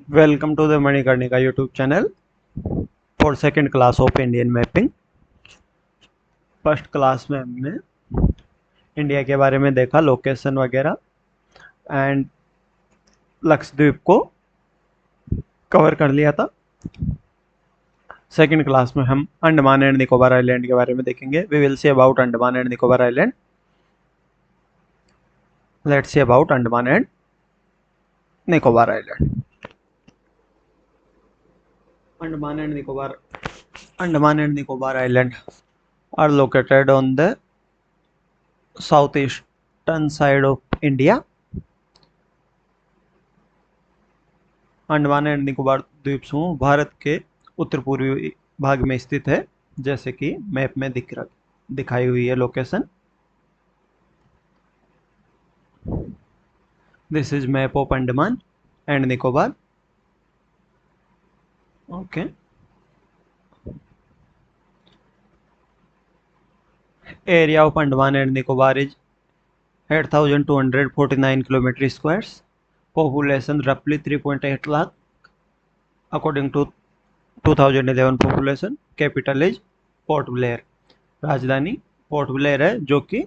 Welcome to the Manikarnika YouTube channel for second class of Indian mapping। First class में हमने India के बारे में देखा, लोकेशन वगैरह एंड लक्षद्वीप को कवर कर लिया था। सेकंड क्लास में हम अंडमान एंड निकोबार आइलैंड के बारे में देखेंगे। We will see about Andaman and Nicobar island. Let's see about Andaman and Nicobar island. Andaman and Nicobar Island are located on the southeastern side of India। Andaman and Nicobar द्वीप समूह भारत के उत्तर पूर्वी भाग में स्थित है, जैसे कि मैप में दिखाई हुई है location. This is map of Andaman and Nicobar. Okay, area of Andaman and Nicobar is 8,249 kilometer squares. Population roughly 3.8 lakh according to 2011 population। Capital is port Blair. राजधानी पोर्ट ब्लेयर है, जो कि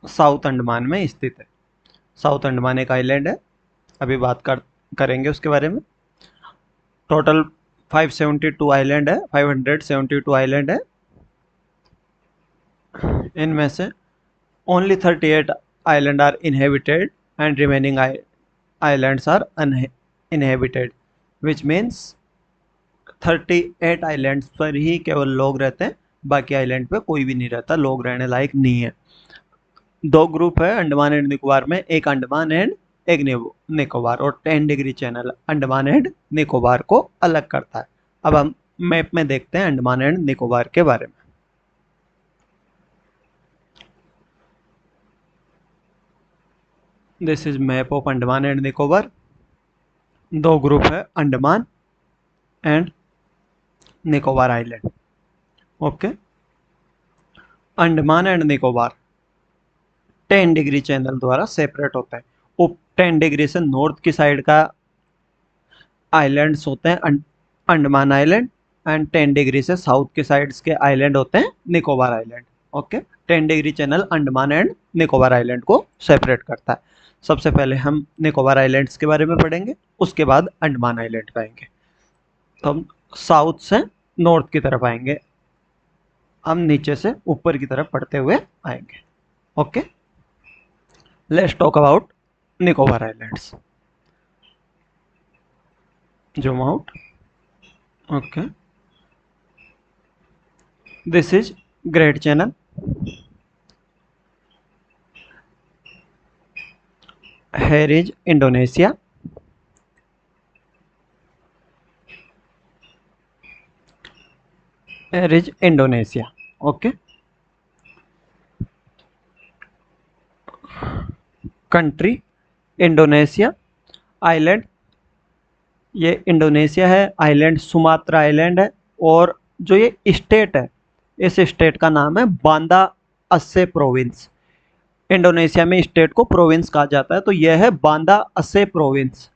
साउथ अंडमान में स्थित है। साउथ अंडमान एक आइलैंड है, अभी बात करेंगे उसके बारे में। टोटल 572 आइलैंड है, 572 आइलैंड है। इनमें से only 38 island are inhabited and remaining islands are uninhabited, which means 38 islands पर ही केवल लोग रहते हैं, बाकी आइलैंड पे कोई भी नहीं रहता, लोग रहने लायक नहीं है। दो ग्रुप है अंडमान एंड निकोबार में, एक अंडमान एंड एक निकोबार, और 10 degree channel Andaman and Nicobar को अलग करता है। अब हम मैप में देखते हैं अंडमान एंड निकोबार के बारे में। This is map of Andaman and Nicobar. दो ग्रुप है Andaman and Nicobar island. Okay, Andaman and Nicobar 10 degree channel द्वारा सेपरेट होता है। उप 10 डिग्री से नॉर्थ की साइड का आइलैंड्स होते हैं अंडमान आइलैंड, एंड 10 डिग्री से साउथ के साइड्स के आइलैंड होते हैं Nicobar island. Okay, 10 degree channel Andaman and Nicobar island को सेपरेट करता है। सबसे पहले हम निकोबार आइलैंड्स के बारे में पढ़ेंगे, उसके बाद अंडमान आइलैंड पे आएंगे। तो हम साउथ से नॉर्थ की तरफ आएंगे, हम नीचे से ऊपर की तरफ पढ़ते हुए आएंगे। Okay, let's talk about Nicobar islands. Zoom out. Okay, this is great channel. Here is Indonesia। Here is Indonesia। Okay, country Indonesia. Island, ये इंडोनेशिया है। आइलैंड सुमात्रा आइलैंड है, और जो ये स्टेट है, इस स्टेट का नाम है बांदा अस्से प्रोविंस। इंडोनेशिया में स्टेट को प्रोविंस कहा जाता है, तो यह है बांदा अस्से प्रोविंस,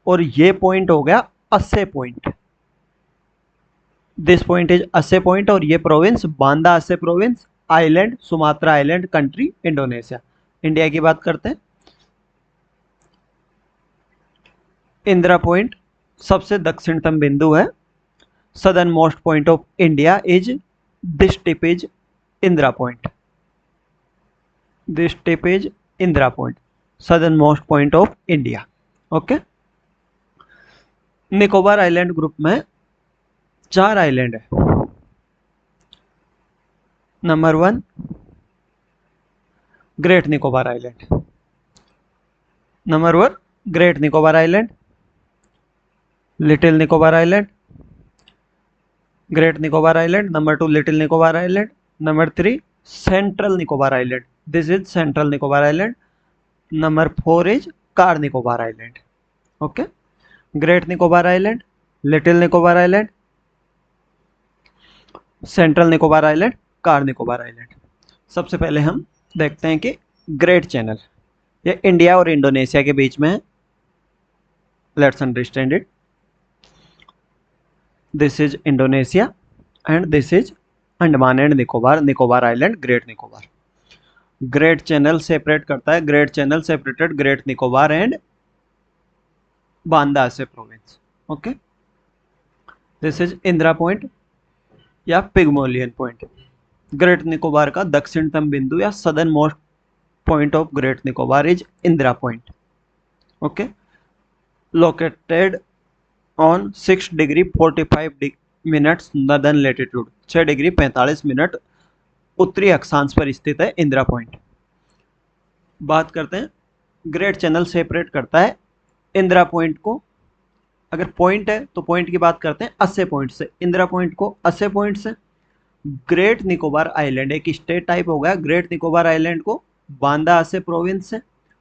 और ये पॉइंट हो गया Aceh point. This point is Aceh point, और ये province Banda Aceh province. Island Sumatra island, country Indonesia. India की बात करते हैं। इंदिरा पॉइंट सबसे दक्षिणतम बिंदु है। Southern most point of India is this tip is Indira point. This tip is Indira point, southern most point of India. Okay, Nicobar island group में 4 island है। Number 1 great Nicobar island. Number 1 great Nicobar island, little Nicobar island, great Nicobar island. Number 2 little Nicobar island. Number 3 central Nicobar island, this is central Nicobar island. Number 4 is car Nicobar island. Okay, Great Nicobar island, little Nicobar island, central Nicobar island, Car Nicobar island. सबसे पहले हम देखते हैं कि great channel, ये India और Indonesia के बीच में है। Let's understand it. This is Indonesia and this is Andaman and Nicobar Island, Great Nicobar. Great channel separate करता है, Great channel separated Great Nicobar and Banda से province. Okay, this is Indira point या Pygmalion point. Great Nicobar का दक्षिणतम बिंदु या southern most point of Great Nicobar is Indira point. Okay, located on 6 degree 45 minutes northern latitude, 6 degree 45 minute उत्तरी अक्षांश पर स्थित है इंदिरा पॉइंट. बात करते हैं, ग्रेट चैनल सेपरेट करता है इंदिरा पॉइंट को. अगर पॉइंट है तो पॉइंट की बात करते हैं अस्से पॉइंट से. इंदिरा पॉइंट को अस्से पॉइंट से. ग्रेट निकोबार आइलैंड एक स्टेट टाइप हो गया. ग्रेट निकोबार आइलैंड को बांदा अस्से प्रोविंस से.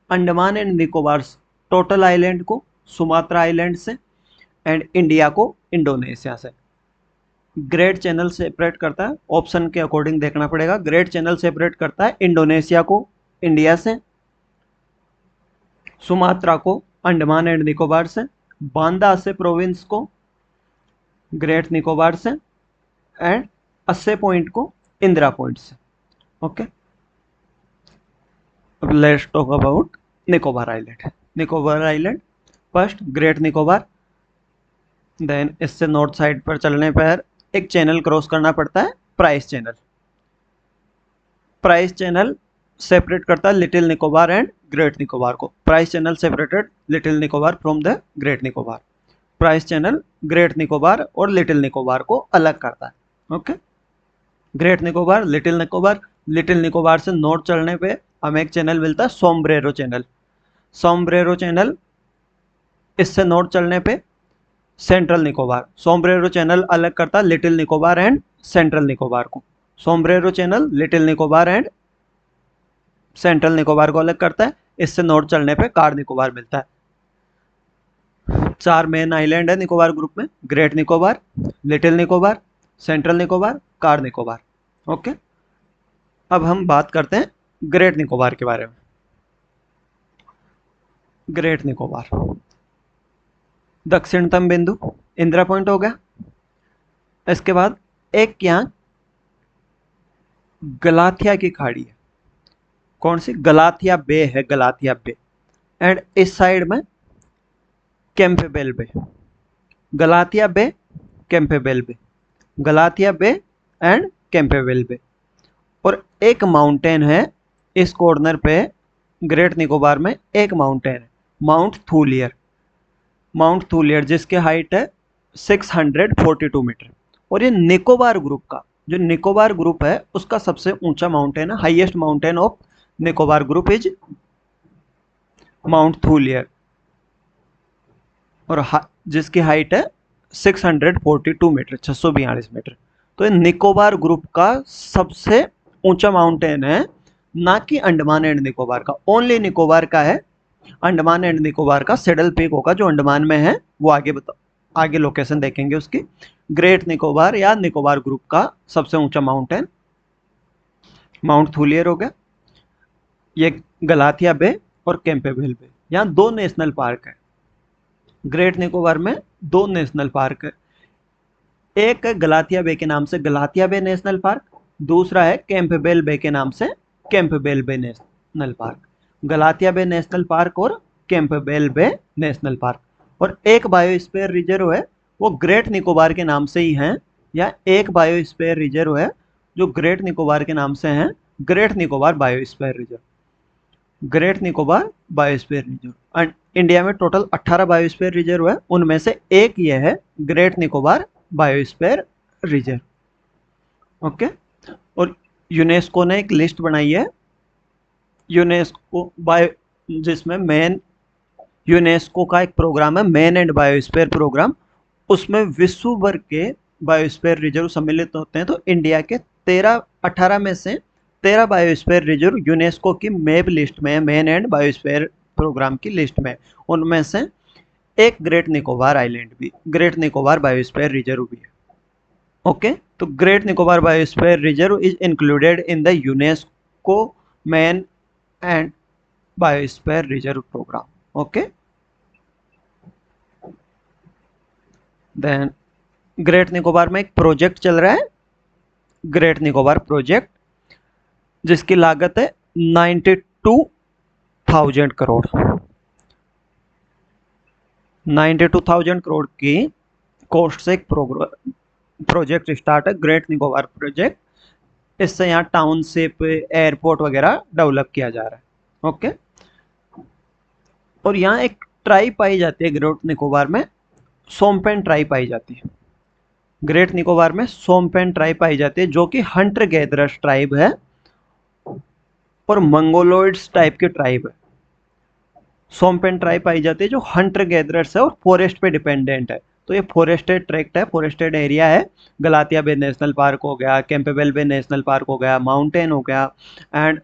Andaman and Nicobar total island को सुमात्रा आइलैंड से. एंड इंडिया को इंडोनेशिया से. ग्रेट चैनल सेपरेट करता है, ऑप्शन के अकॉर्डिंग देखना पड़ेगा. ग्रेट चैनल सेपरेट करता है इंडोनेशिया को इंडिया से, सुमात्रा को अंडमान एंड निकोबार से, बांदा अस्से प्रोविंस को ग्रेट निकोबार से, एंड अस्से पॉइंट को इंदिरा पॉइंट से. ओके, अब let's talk about Nicobar island. Nicobar island first Great Nicobar. Then इससे नॉर्थ साइड पर चलने पर एक चैनल क्रॉस करना पड़ता है, Price channel. Price channel separate करता है Little Nicobar and great Nicobar को. Price channel separated Little Nicobar from the Great Nicobar. Price channel Great Nicobar और लिटिल निकोबार को अलग करता है. Okay, Great Nicobar, Little Nicobar. Little Nicobar से नॉर्थ चलने पे हमें एक चैनल मिलता है सोम्ब्रेरो चैनल. सोम्ब्रेरो चैनल, इससे नॉर्थ चलने पे सेंट्रल निकोबार. सोम्ब्रेरो चैनल अलग करता है Little Nicobar and Central Nicobar को. Sombrero channel Little Nicobar and Central Nicobar को अलग करता है. इससे नॉर्थ चलने पे कार निकोबार मिलता है. 4 मेन आइलैंड है निकोबार ग्रुप में, great Nicobar, Little Nicobar, Central Nicobar, car Nicobar. Okay, अब हम बात करते हैं ग्रेट निकोबार के बारे में. ग्रेट निकोबार दक्षिणतम बिंदु इंदिरा पॉइंट हो गया. इसके बाद एक यहाँ गलाथिया की खाड़ी है. कौन सी? गलाथिया बे है, गलाथिया बे. एंड इस साइड में Campbell bay. Galathea bay, Campbell bay, Galathea bay and Campbell bay. और एक माउंटेन है इस कॉर्नर पे ग्रेट निकोबार में. एक माउंटेन है माउंट थूलियर. माउंट थूलियर जिसके हाइट है 642 मीटर. और ये निकोबार ग्रुप का, जो निकोबार ग्रुप है उसका सबसे ऊंचा माउंटेन है. Highest mountain of Nicobar group is mount Thuillier, और जिसकी हाइट है 642 मीटर, 642 मीटर. तो ये निकोबार ग्रुप का सबसे ऊंचा माउंटेन है, ना कि अंडमान एंड निकोबार का. ओनली निकोबार का है. अंडमान एंड निकोबार का सेडल पीक होगा जो अंडमान में है, वो आगे लोकेशन देखेंगे उसकी. ग्रेट निकोबार या निकोबार ग्रुप का सबसे ऊंचा माउंटेन माउंट थूलियर हो गया. ये गलाथिया बे और कैंपेबेल बे. यहाँ 2 नेशनल पार्क है. ग्रेट निकोबार में 2 नेशनल पार्क है. एक है गलाथिया बे के नाम से गलाथिया बे नेशनल पार्क, दूसरा है कैंपेबेल बे के नाम से कैंपेबेल bay national park. Galathea bay national park और कैंपेबेल बे नेशनल पार्क. और एक बायोस्फीयर रिजर्व है, वो ग्रेट निकोबार के नाम से ही है, या एक बायोस्फीयर रिजर्व है जो ग्रेट निकोबार के नाम से है, great Nicobar biosphere reserve. Great Nicobar biosphere reserve. And India में टोटल 18 बायोस्फीयर रिजर्व है, उनमें से एक ये है great Nicobar biosphere reserve. Okay, और यूनेस्को ने एक लिस्ट बनाई है, यूनेस्को बायो, जिसमें मेन यूनेस्को का एक प्रोग्राम है मेन एंड बायोस्फीयर प्रोग्राम. उसमें विश्व भर के बायोस्फीयर रिजर्व सम्मिलित होते हैं. तो इंडिया के 18 में से 13 बायोस्फीयर रिजर्व यूनेस्को की मैप लिस्ट में है, मेन एंड बायोस्फीयर प्रोग्राम की लिस्ट में. उनमें से एक ग्रेट निकोबार आइलैंड भी, ग्रेट निकोबार बायोस्फीयर रिजर्व भी है. ओके, तो Great Nicobar biosphere reserve is included in the UNESCO man and biosphere reserve programme. Okay, then Great Nicobar में एक प्रोजेक्ट चल रहा है, ग्रेट निकोबार प्रोजेक्ट, जिसकी लागत है 92,000 करोड़। 92,000 करोड़ की कॉस्ट से एक प्रोजेक्ट स्टार्ट है, ग्रेट निकोबार प्रोजेक्ट। इससे यहाँ टाउनशिप, एयरपोर्ट वगैरह डेवलप किया जा रहा है। ओके, और यहाँ एक ट्राइब पाई जाती है ग्रेट निकोबार में, सोमपेन ट्राइब पाई जाती है। ग्रेट निकोबार में सोमपेन ट्राइब पाई जाती है, जो कि हंटर गैदरर्स ट्राइब है और मंगोलॉइड्स टाइप के ट्राइब है। सोमपेन ट्राइब पाई जाती है जो हंटर गैदरर्स है और फॉरेस्ट पे डिपेंडेंट है। तो ये फॉरेस्टेड ट्रैक्ट है, फॉरेस्टेड एरिया है। गलातिया बे नेशनल पार्क हो गया, कैंपेबेल बे नेशनल पार्क हो गया, माउंटेन हो गया, एंड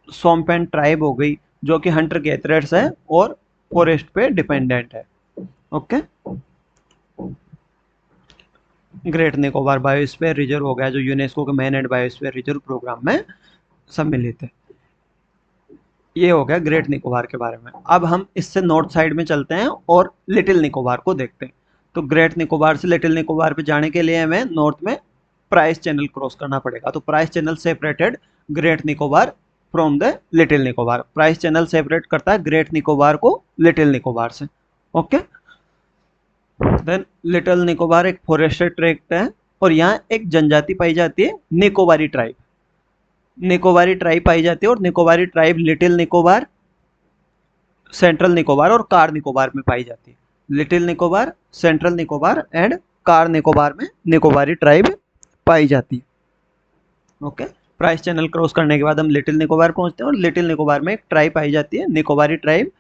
सोमपेन ट्राइब हो गई जो कि हंटर गैदरर्स है और फॉरेस्ट पे डिपेंडेंट है। Okay, Great Nicobar biosphere reserve हो गया जो यूनेस्को के man and biosphere reserve programme में सम्मिलित है। ये हो गया ग्रेट निकोबार के बारे में। अब हम इससे नॉर्थ साइड में चलते हैं और लिटिल निकोबार को देखते हैं। तो ग्रेट निकोबार से लिटिल निकोबार पे जाने के लिए हमें नॉर्थ में प्राइस चैनल क्रॉस करना पड़ेगा। तो price channel separated Great Nicobar from the Little Nicobar. Price channel separate करता है ग्रेट निकोबार को लिटिल निकोबार से। ओके, देन लिटिल निकोबार एक फॉरेस्टेड ट्रैक्ट है और यहाँ एक जनजाति पाई जाती है, निकोबारी ट्राइब। निकोबारी ट्राइब पाई जाती है और Nicobari tribe little Nicobar, Central Nicobar और कार निकोबार में पाई जाती है। Little Nicobar, Central Nicobar and Car Nicobar में निकोबारी ट्राइब पाई जाती है। ओके, प्राइस चैनल क्रॉस करने के बाद हम लिटिल निकोबार पहुंचते हैं और लिटिल निकोबार में एक ट्राइब पाई जाती है, निकोबारी ट्राइब,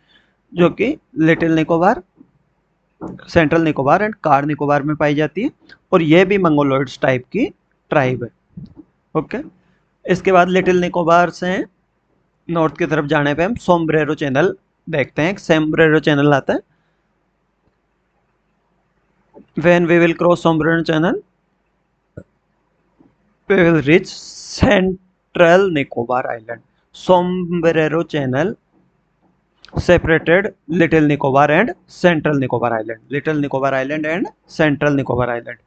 जो कि little Nicobar, Central Nicobar and Car Nicobar में पाई जाती है और यह भी मंगोलॉइड्स टाइप की ट्राइब है। ओके, इसके बाद लिटिल निकोबार से नॉर्थ की तरफ जाने पे हम सोम्ब्रेरो चैनल देखते हैं। सोम्ब्रेरो चैनल आता है। When we will cross Sombrero Channel, we will reach Central Nicobar Island. Sombrero Channel separated Little Nicobar and Central Nicobar Island. Little Nicobar Island and Central Nicobar Island.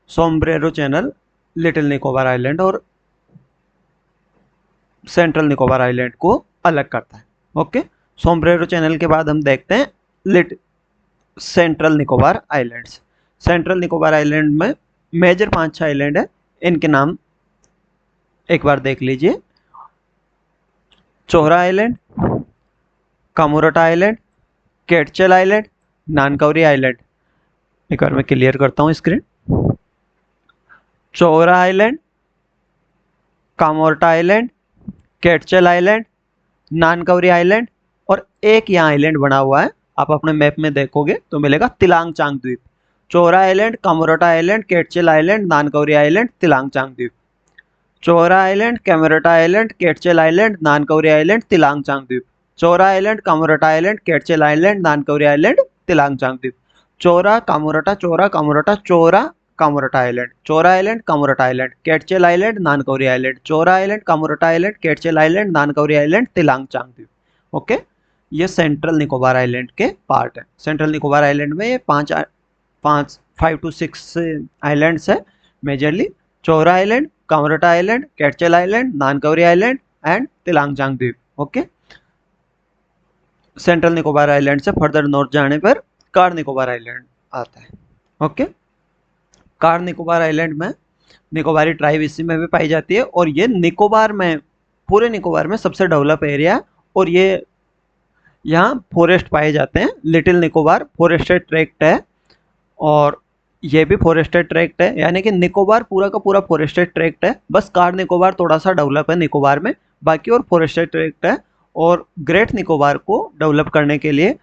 Sombrero Channel Little Nicobar Island और central Nicobar island को अलग करता है। Okay, Sombrero channel के बाद हम देखते हैं Central Nicobar islands. Central Nicobar island में मेजर 5-6 आइलैंड है, इनके नाम एक बार देख लीजिए। Chowra island, Kamorta island, Katchal island, Nancowry island. एक बार मैं क्लियर करता हूँ screen. Chowra island, Kamorta island, Katchal island, Nancowry island और एक यहाँ आइलैंड बना हुआ है, आप अपने मैप में देखोगे तो मिलेगा तिलांगचांग द्वीप। Chowra island, Kamorta island, Katchal island, Nancowry island, Tillangchong द्वीप। Chowra island, Kamorta island, Katchal island, Nancowry island, Tillangchong द्वीप। Chowra island, Kamorta island, Katchal island, Nancowry island, Tillangchong द्वीप। Chowra Kamorta, Chowra Kamorta, Chowra Kamorta island, Chowra island, Kamorta island, Katchal island, Nancowry island, Chowra island, Kamorta island, Katchal island, Nancowry island, Tillangchong द्वीप। ओके, ये सेंट्रल निकोबार आइलैंड के पार्ट है। सेंट्रल निकोबार आइलैंड में ये 5 to 6 आइलैंड्स है majorly. Chowra island, Kamorta island, Katchal island, Nancowry island and Tillangchong द्वीप। ओके, सेंट्रल निकोबार आइलैंड से फर्दर नॉर्थ जाने पर कार निकोबार आइलैंड आता है। ओके, कार निकोबार आइलैंड में निकोबारी ट्राइब इसी में भी पाई जाती है और ये निकोबार में, पूरे निकोबार में सबसे डेवलप एरिया और ये यहाँ फॉरेस्ट पाए जाते हैं। लिटिल निकोबार फॉरेस्टेड ट्रैक्ट है और ये भी फॉरेस्टेड ट्रैक्ट है, यानी कि निकोबार पूरा का पूरा फॉरेस्टेड ट्रैक्ट है। बस कार निकोबार थोड़ा सा डेवलप है निकोबार में, बाकी और फॉरेस्टेड ट्रैक्ट है। और ग्रेट निकोबार को डेवलप करने के लिए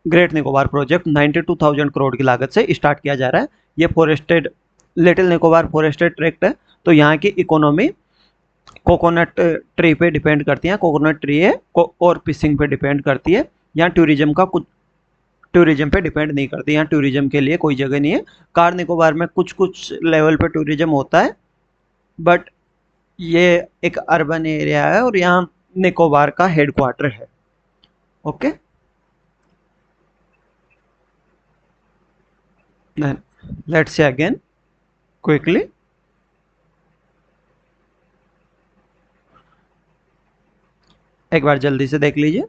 ग्रेट निकोबार प्रोजेक्ट 92,000 करोड़ की लागत से स्टार्ट किया जा रहा है। ये forested, little Nicobar forested tract है, तो यहाँ की इकोनॉमी कोकोनट ट्री पे डिपेंड करती है। कोकोनट ट्री है और फिशिंग पे डिपेंड करती है। यहाँ टूरिज्म का कुछ, टूरिज्म पे डिपेंड नहीं करती, यहाँ टूरिज्म के लिए कोई जगह नहीं है। कार निकोबार में कुछ कुछ लेवल पे टूरिज्म होता है, बट ये एक अर्बन एरिया है और यहाँ निकोबार का हेडक्वार्टर है। Okay, let's see again quickly. एक बार जल्दी से देख लीजिए।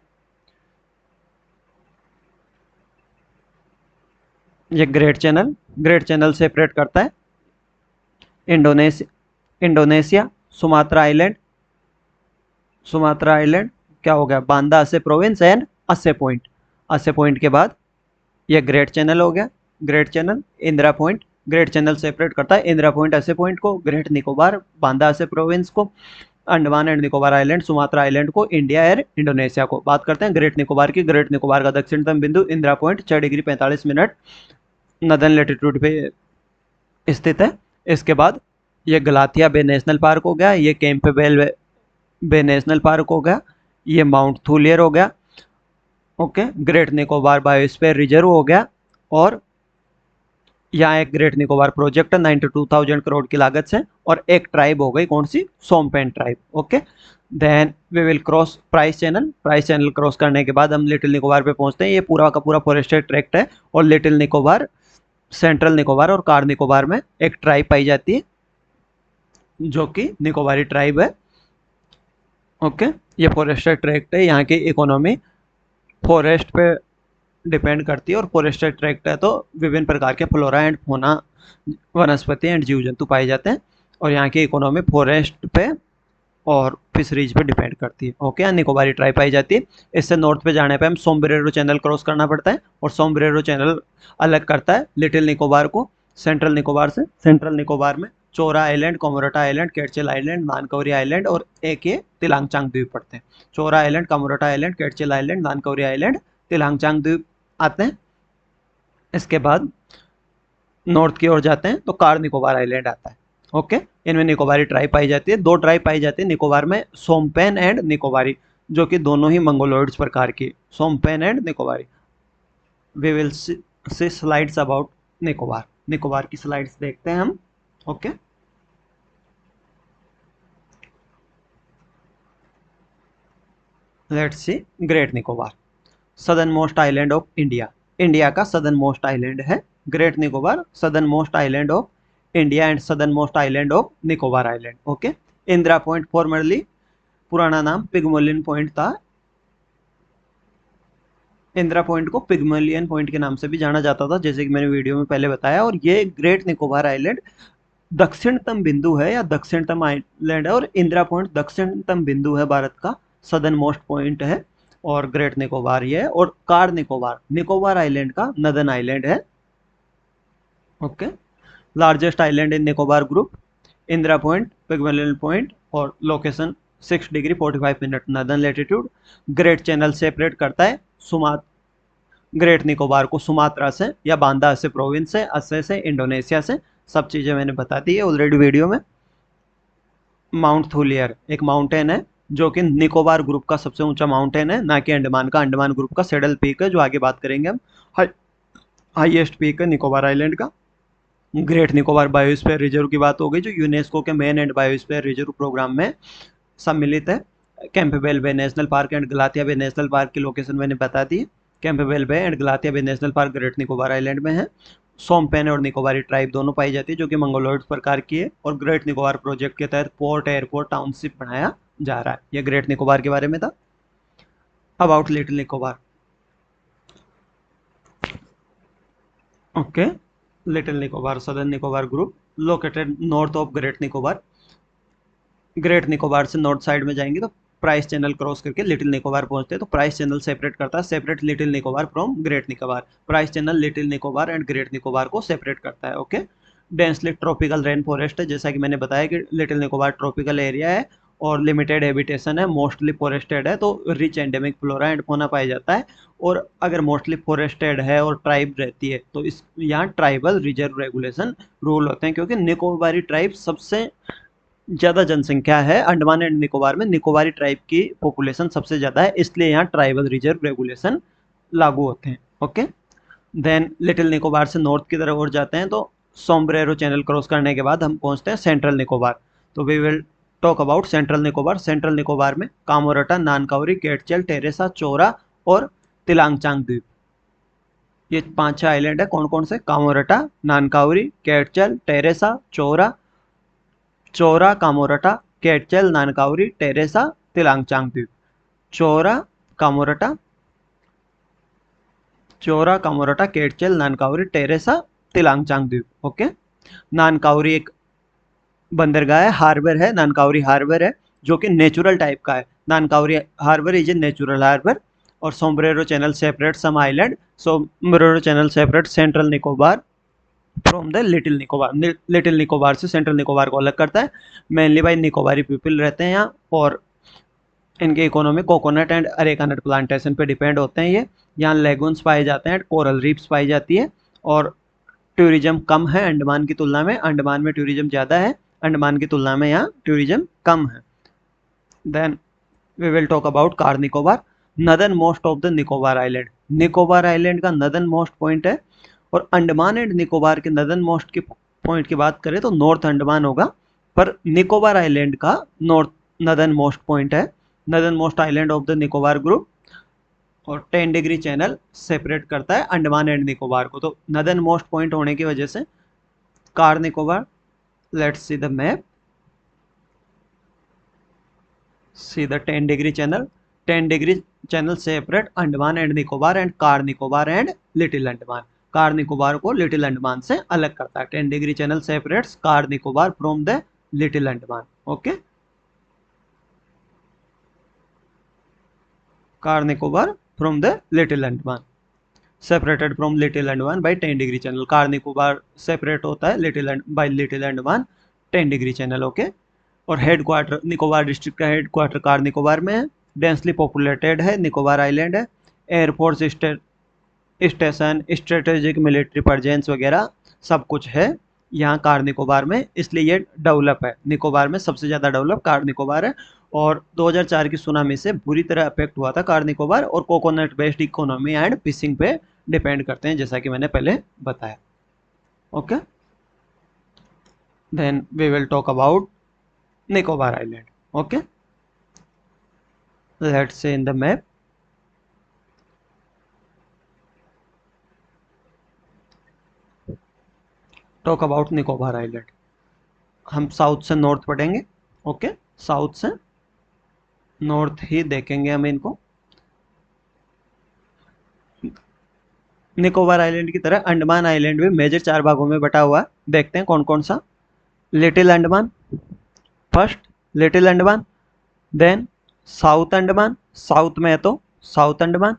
ये ग्रेट चैनल सेपरेट करता है इंडोनेशिया, सुमात्रा आइलैंड क्या हो गया, बांदा असे प्रोविंस एंड असे पॉइंट के बाद ये ग्रेट चैनल हो गया। Great channel, Indira point, great channel separate करता है इंदिरा पॉइंट असे पॉइंट को, Great Nicobar, Banda Aceh province को, Andaman and Nicobar island, Sumatra island को, इंडिया एयर इंडोनेशिया को। बात करते हैं ग्रेट निकोबार की। ग्रेट निकोबार का दक्षिणतम बिंदु Indira point 6 degree 45 minute northern latitude पे स्थित है। इसके बाद ये गलाथिया बे नेशनल पार्क हो गया, ये कैंपबेल बे नेशनल पार्क हो गया, ये माउंट थूलियर हो गया। Okay, Great Nicobar biosphere reserve हो गया, और यहाँ एक ग्रेट निकोबार प्रोजेक्ट है 92,000 करोड़ की लागत से, और एक ट्राइब हो गई, कौन सी, Shompen tribe. Okay, then we will cross Price channel cross करने के बाद हम लिटिल निकोबार पे पहुंचते हैं। ये पूरा का पूरा फॉरेस्टेड ट्रैक्ट है, और लिटिल निकोबार, सेंट्रल निकोबार और कार निकोबार में एक ट्राइब पाई जाती है जो कि निकोबारी ट्राइब है। ओके, ये फॉरेस्टेड ट्रैक्ट है, यहाँ की इकोनॉमी फॉरेस्ट पे डिपेंड करती है, और फॉरेस्टेड ट्रैक्ट है तो विभिन्न प्रकार के फ्लोरा एंड फौना, वनस्पति एंड जीव जंतु पाए जाते हैं, और यहाँ की इकोनॉमी फॉरेस्ट पे और फिशरीज पे डिपेंड करती है। ओके, निकोबारी ट्राइब पाई जाती है। इससे नॉर्थ पे जाने पे हम सोमब्रेरो चैनल क्रॉस करना पड़ता है, और सोमब्रेरो चैनल अलग करता है लिटिल निकोबार को सेंट्रल निकोबार से। सेंट्रल निकोबार में Chowra island, कोमोरोटा island, Katchal island, Nancowry island और एक ये तिलांगचांग द्वीप पड़ते हैं। चोरा island, कोमोरोटा island, Katchal island, Nancowry island, Tillangchong द्वीप आते हैं। इसके बाद नॉर्थ की ओर जाते हैं तो कार निकोबार आइलैंड आता है। ओके, इनमें निकोबारी ट्राइब पाई जाती है। दो ट्राइब पाई जाती है निकोबार में, सोमपेन एंड निकोबारी, जो कि दोनों ही मंगोलॉइड्स प्रकार की, Shompen and Nicobari. We will see slides about Nicobar. Nicobar की स्लाइड्स देखते हैं हम। Okay, let's see Great Nicobar, southernmost island of India. India का सदर्न मोस्ट आइलैंड है great Nicobar, southernmost island of India and southernmost island of Nicobar island. Okay, Indira point formerly, पुराना नाम पिगमलियन point था। Indira point को पिगमलियन point के नाम से भी जाना जाता था, जैसे कि मैंने वीडियो में पहले बताया। और ये ग्रेट निकोबार आइलैंड दक्षिणतम बिंदु है या दक्षिणतम आइलैंड है, और इंदिरा पॉइंट दक्षिणतम बिंदु है भारत का, सदर्न मोस्ट पॉइंट है। और ग्रेट निकोबार ये है, और कार निकोबार निकोबार आइलैंड का नदन आइलैंड है। Okay, largest island in Nicobar group, Indira point, Pygmalion point, और location 6 degree 45 minute northern latitude. Great channel separate करता है ग्रेट निकोबार को सुमात्रा से या बांदा से प्रोविंस से, असे से, इंडोनेशिया से। सब चीज़ें मैंने बता दी है ऑलरेडी वीडियो में। माउंट थूलियर एक माउंटेन है जो कि निकोबार ग्रुप का सबसे ऊंचा माउंटेन है, ना कि अंडमान का। अंडमान ग्रुप का सेडल पीक है, जो आगे बात करेंगे हम। हाईएस्ट पीक है निकोबार आइलैंड का। ग्रेट निकोबार बायोस्फीयर रिजर्व की बात हो गई, जो यूनेस्को के man and biosphere reserve programme में सम्मिलित है। Campbell bay national park and Galathea bay national park की लोकेशन मैंने बता दी है। Campbell bay and Galathea bay national park great Nicobar island में है। सोमपेन और निकोबारी ट्राइब दोनों पाई जाती है, जो कि मंगोलॉइड्स प्रकार की है। और ग्रेट निकोबार प्रोजेक्ट के तहत पोर्ट, एयरपोर्ट, टाउनशिप बनाया जा रहा है। यह ग्रेट निकोबार के बारे में था। About little Nicobar. Okay, little Nicobar southern Nicobar group located north of Great Nicobar. Great Nicobar से नॉर्थ साइड में जाएंगे तो प्राइस चैनल क्रॉस करके लिटिल निकोबार पहुंचते हैं। तो प्राइस चैनल सेपरेट करता है, separate little Nicobar from great Nicobar. Price channel Little Nicobar and great Nicobar को सेपरेट करता है। Okay, densely tropical rain forest है, जैसा कि मैंने बताया कि लिटिल निकोबार ट्रॉपिकल एरिया है और लिमिटेड हैबिटेशन है, मोस्टली फॉरेस्टेड है, तो rich endemic flora and fauna पाया जाता है। और अगर मोस्टली फॉरेस्टेड है और ट्राइब रहती है तो इस यहाँ ट्राइबल रिजर्व रेगुलेशन रूल होते हैं, क्योंकि निकोबारी ट्राइब सबसे ज़्यादा जनसंख्या है अंडमान एंड निकोबार में। निकोबारी ट्राइब की पॉपुलेशन सबसे ज़्यादा है, इसलिए यहाँ ट्राइबल रिजर्व रेगुलेशन लागू होते हैं। ओके, देन लिटिल निकोबार से नॉर्थ की तरफ और जाते हैं तो सोम्ब्रेरो चैनल क्रॉस करने के बाद हम पहुँचते हैं सेंट्रल निकोबार। तो we will talk about Central Nicobar. Central Nicobar में कामोरटा, नानकाउरी, केटचेल, टेरेसा, चोरा और तिलांगचांग द्वीप। ये 5-6 आइलैंड है, कौन कौन से? कामोरटा, नानकाउरी, कैटचल, टेरेसा, चोरा, कामोरटा, कैटचल, नानकाउरी, टेरेसा, तिलांगचांग द्वीप। चोरा कामोरटा, कैटचल, नानकाउरी, टेरेसा, तिलांगचांग द्वीप। ओके। नानकाउरी एक बंदरगाह है, हार्बर है, नानकाउरी हार्बर है, जो कि नेचुरल टाइप का है। Nancowry harbour is a natural harbour. और Sombrero channel separate some island. Sombrero channel separate Central Nicobar from the Little Nicobar. Little Nicobar से सेंट्रल निकोबार को अलग करता है। मेनली बाई निकोबारी पीपल रहते हैं यहाँ, और इनके economy coconut and areca nut plantation पे डिपेंड होते हैं। ये यहाँ लेगून्स पाए जाते हैं, कोरल रीफ्स पाई जाती है, और टूरिज्म कम है अंडमान की तुलना में। अंडमान में टूरिज्म ज़्यादा है, अंडमान की तुलना में यहाँ टूरिज्म कम है। Then we will talk about Car Nicobar, northernmost of the Nicobar island. Nicobar island का नदर्न मोस्ट पॉइंट है, और अंडमान एंड निकोबार के नदर्न मोस्ट की पॉइंट की बात करें तो नॉर्थ अंडमान होगा, पर निकोबार आइलैंड का नॉर्थ नदर्न मोस्ट पॉइंट है, northern most island of the Nicobar group. और 10 डिग्री चैनल सेपरेट करता है अंडमान एंड निकोबार को। तो नदर्न मोस्ट पॉइंट होने की वजह से Car Nicobar, let's see the map, see the 10 degree channel. 10 degree channel separate Andaman and Nicobar and Car Nicobar and Little Andaman. Car Nicobar को लिटिल अंडमान से अलग करता है। 10 degree channel separates Car Nicobar from the Little Andaman. Okay. Car Nicobar from the Little Andaman, separated from Little Andaman by 10 degree channel. Car Nicobar separate होता है Little Andaman 10 degree channel. Okay. और head quarter Nicobar district का head quarter car Nicobar में है। डेंसली पॉपुलेटेड है, Nicobar island है। Air force station, strategic military presence वगैरह सब कुछ है यहाँ कार निकोबार में, इसलिए ये डेवलप है। निकोबार में सबसे ज़्यादा डेवलप कार निकोबार है। और 2004 की सुनामी से बुरी तरह अफेक्ट हुआ था कार निकोबार, और coconut based economy and fishing पे डिपेंड करते हैं, जैसा कि मैंने पहले बताया। Okay. Then we will talk about Nicobar island. Okay. Let's say in the map, talk about Nicobar island. हम साउथ से नॉर्थ पढ़ेंगे। ओके। साउथ से नॉर्थ ही देखेंगे हम इनको। निकोबार आइलैंड की तरह अंडमान आइलैंड भी मेजर 4 भागों में बटा हुआ है। देखते हैं कौन कौन सा। Little Andaman first, Little Andaman, then South Andaman, south में है तो South Andaman,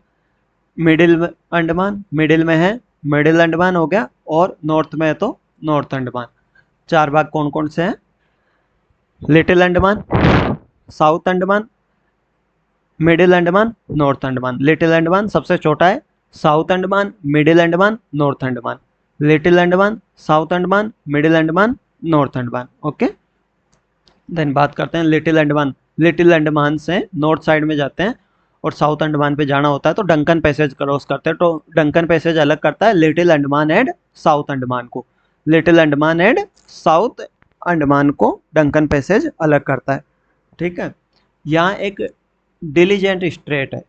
middle Andaman, middle में है मिडिल अंडमान हो गया, और नॉर्थ में है तो नॉर्थ अंडमान। 4 भाग कौन कौन से हैं? Little Andaman, south Andaman, middle Andaman, North Andaman. Little Andaman सबसे छोटा है, south Andaman, middle Andaman, North Andaman. Little Andaman, south Andaman, middle Andaman, North Andaman. Okay. Then बात करते हैं लिटिल अंडमान। लिटिल अंडमान से नॉर्थ साइड में जाते हैं और साउथ अंडमान पे जाना होता है तो डंकन पैसेज क्रॉस करते हैं। तो डंकन पैसेज अलग करता है Little Andaman and south Andaman को। Little Andaman and south Andaman को डंकन पैसेज अलग करता है। ठीक है। यहाँ एक डिलीजेंट स्ट्रेट है,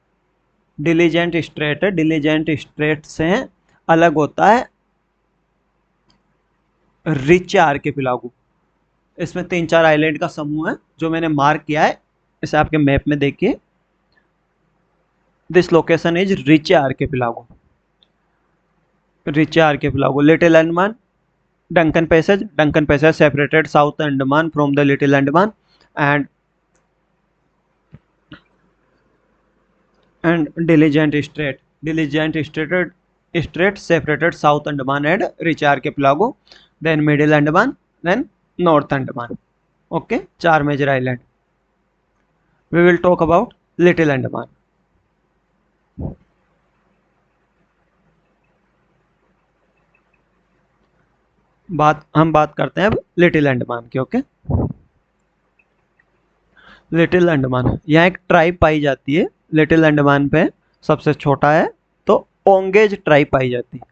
डिलीजेंट स्ट्रेट से अलग होता है रिच आर्किपेलागो। इसमें 3-4 आइलैंड का समूह है जो मैंने मार्क किया है, इसे आपके मैप में देखिए। This location is rich archipelago, little Andaman, Duncan passage separated south Andaman from the Little Andaman, and diligent strait separated south Andaman and rich archipelago, then middle Andaman, then north Andaman. Okay, 4 major island. We will talk about little Andaman. हम बात करते हैं अब little Andaman की। Okay. Little Andaman, यहाँ एक tribe पाई जाती है लिटिल अंडमान पे, सबसे छोटा है तो ओंगेज ट्राइब पाई जाती है।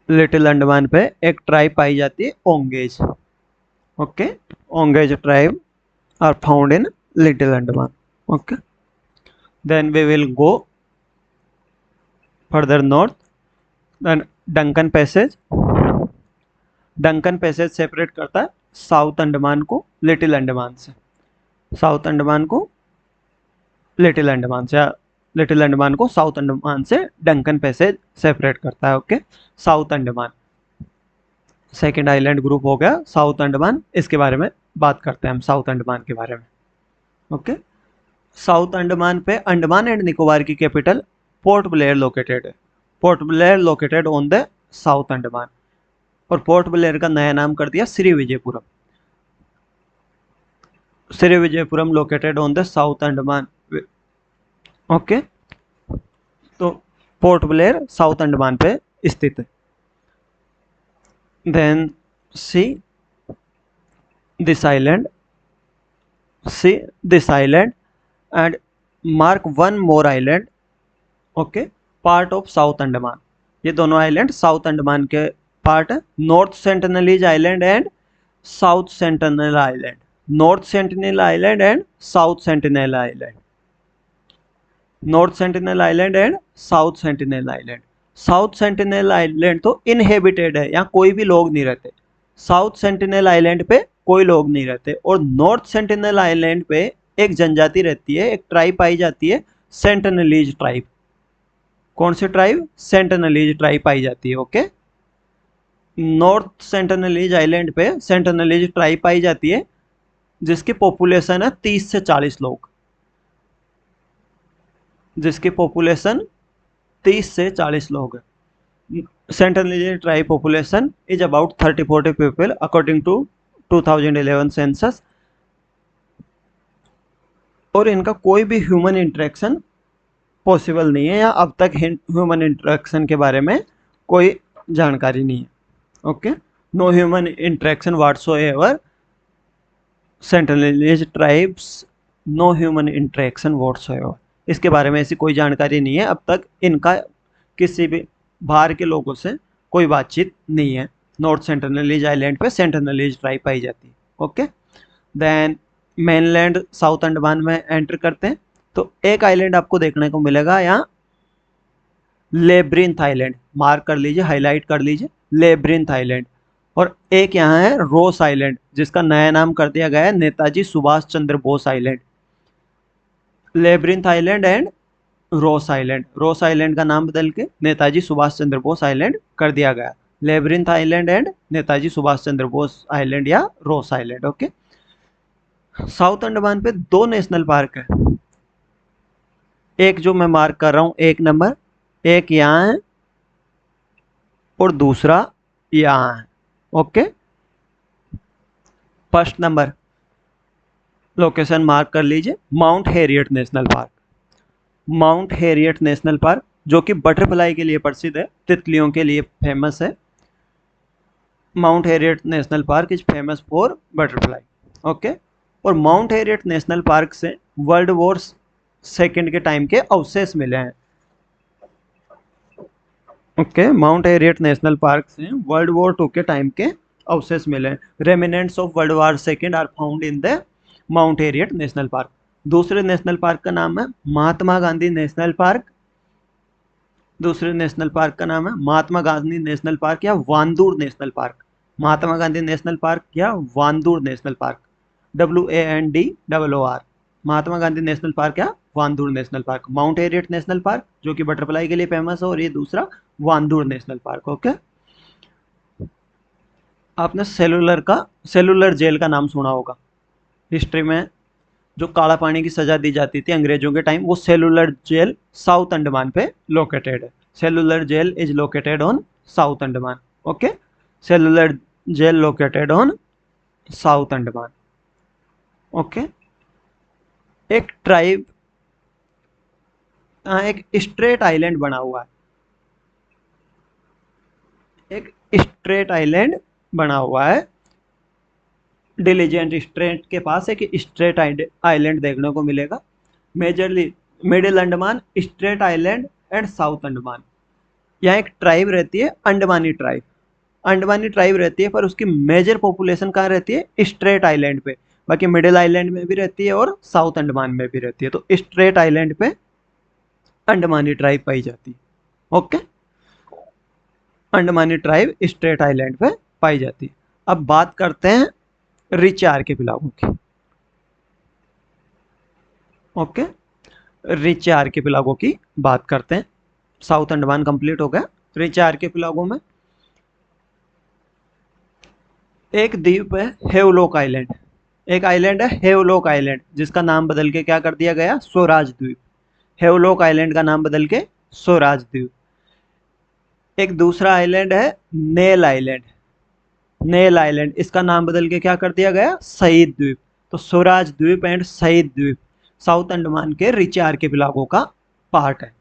लिटिल अंडमान पे एक ट्राइब पाई जाती है Onges. Okay. Onges tribe are found in Little Andaman. Okay, then we will go further north. Then Duncan passage, Duncan passage separate करता है साउथ अंडमान को लिटिल अंडमान से, साउथ अंडमान को लिटिल अंडमान से, लिटिल अंडमान को साउथ अंडमान से डंकन पैसेज सेपरेट करता है। Okay, south Andaman second island group हो गया साउथ अंडमान, इसके बारे में बात करते हैं हम साउथ अंडमान के बारे में। ओके, साउथ अंडमान पे अंडमान एंड निकोबार की कैपिटल पोर्ट ब्लेयर लोकेटेड है। Port Blair located on the South Andaman, और पोर्ट ब्लेयर का नया नाम कर दिया Shri Vijayapuram. Shri Vijayapuram located on the South Andaman. Okay, तो पोर्ट ब्लेयर साउथ अंडमान पे स्थित है। Then see this island, see this island and mark one more island. Okay, part of South Andaman. ये दोनों आइलैंड साउथ अंडमान के पार्ट है, North Sentinelese island and south sentinel island. North sentinel island and south sentinel island, north sentinel island and south sentinel island. South sentinel island तो inhabited है, यहाँ कोई भी लोग नहीं रहते। साउथ सेंटिनल आइलैंड पे कोई लोग नहीं रहते, और नॉर्थ सेंटिनल आइलैंड पे एक जनजाति रहती है, एक ट्राइब पाई जाती है, सेंटिनलीज ट्राइब। कौन सी ट्राइब? सेंटिनलीज ट्राइब पाई जाती है। ओके, नॉर्थ सेंटिनलीज आइलैंड पे सेंटिनलीज ट्राइब पाई जाती है, जिसकी पॉपुलेशन है 30 से 40 लोग, जिसकी पॉपुलेशन 30 से 40 लोग है। Sentinelese tribe population is about 30-40 people according to 2011 census, और इनका कोई भी ह्यूमन इंटरेक्शन पॉसिबल नहीं है, या अब तक ह्यूमन इंटरेक्शन के बारे में कोई जानकारी नहीं है। Okay, no human interaction whatsoever, Sentinelese tribes, no human interaction whatsoever, इसके बारे में ऐसी कोई जानकारी नहीं है अब तक, इनका किसी भी बाहर के लोगों से कोई बातचीत नहीं है। नॉर्थ सेंटिनलीज आइलैंड पे सेंटिनलीज ट्राइब पाई जाती है। Okay, then mainland South Andaman में एंटर करते हैं, तो एक आइलैंड आपको देखने को मिलेगा यहाँ, लेब्रिंथ आइलैंड, मार्क कर लीजिए, हाईलाइट कर लीजिए, लेब्रिंथ आइलैंड। और एक यहाँ है रोस आइलैंड, जिसका नया नाम कर दिया गया है Netaji Subhash Chandra Bose island. Labyrinth island and Ross island, Ross island का नाम बदल के नेताजी सुभाष चंद्र बोस आइलैंड कर दिया गया। Labyrinth island and Netaji Subhash Chandra Bose island या Ross island. Okay, south Andaman पे 2 नेशनल पार्क है, एक जो मैं मार्क कर रहा हूं 1 नंबर, एक यहाँ है और दूसरा यहाँ है। Okay, first number location mark कर लीजिए, mount Harriet national park. Mount Harriet national park जो कि बटरफ्लाई के लिए प्रसिद्ध है, तितलियों के लिए फेमस है। Mount Harriet national park is famous for butterfly. Okay, और माउंट हैरियट नेशनल पार्क से वर्ल्ड वॉर सेकेंड के टाइम के अवशेष मिले हैं। Okay, Mount Harriet national park से वर्ल्ड वॉर 2 के टाइम के अवशेष मिले हैं। Remnants of world war second are found in the Mount Harriet national park. दूसरे नेशनल पार्क का नाम है महात्मा गांधी नेशनल पार्क। दूसरे नेशनल पार्क का नाम है महात्मा गांधी नेशनल पार्क या Wandoor national park. Mahatma Gandhi national park या Wandoor national park, WANDOOR, Mahatma Gandhi national park या Wandoor national park. Mount Harriet national park जो कि बटरफ्लाई के लिए फेमस है, और ये दूसरा वांदूर नेशनल पार्क। ओके, आपने सेलुलर जेल का नाम सुना होगा। हिस्ट्री में जो काला पानी की सजा दी जाती थी अंग्रेजों के टाइम, वो सेलुलर जेल साउथ अंडमान पे लोकेटेड है। Cellular jail is located on South Andaman. Okay, cellular jail located on South Andaman. Okay, एक ट्राइब, एक स्ट्रेट आइलैंड बना हुआ है, एक स्ट्रेट आइलैंड बना हुआ है। डिलीजेंट स्ट्रेट के पास एक स्ट्रेट आइलैंड देखने को मिलेगा। Majorly middle Andaman, straight island and south Andaman. यहाँ एक ट्राइब रहती है, अंडमानी ट्राइब। अंडमानी ट्राइब रहती है, पर उसकी मेजर पॉपुलेशन कहाँ रहती है? स्ट्रेट आइलैंड पे। बाकी मिडिल आइलैंड में भी रहती है और साउथ अंडमान में भी रहती है। तो स्ट्रेट आइलैंड पे अंडमानी ट्राइब पाई जाती है। ओके, अंडमानी ट्राइब स्ट्रेट आइलैंड पे पाई जाती है। अब बात करते हैं रिच आर्किपेलागो की। ओके, रिच आर्किपेलागो की बात करते हैं। साउथ अंडमान कंप्लीट हो गया। रिच आर्किपेलागो में एक द्वीप है हेवलॉक आइलैंड। एक आइलैंड है हेवलॉक आइलैंड, जिसका नाम बदल के क्या कर दिया गया, स्वराज द्वीप। हेवलॉक आइलैंड का नाम बदल के स्वराज द्वीप। एक दूसरा आइलैंड है नेल आइलैंड। नेल आइलैंड, इसका नाम बदल के क्या कर दिया गया, शहीद द्वीप। तो स्वराज द्वीप एंड शहीद द्वीप साउथ अंडमान के रिच आर्किपेलागो का पार्ट है।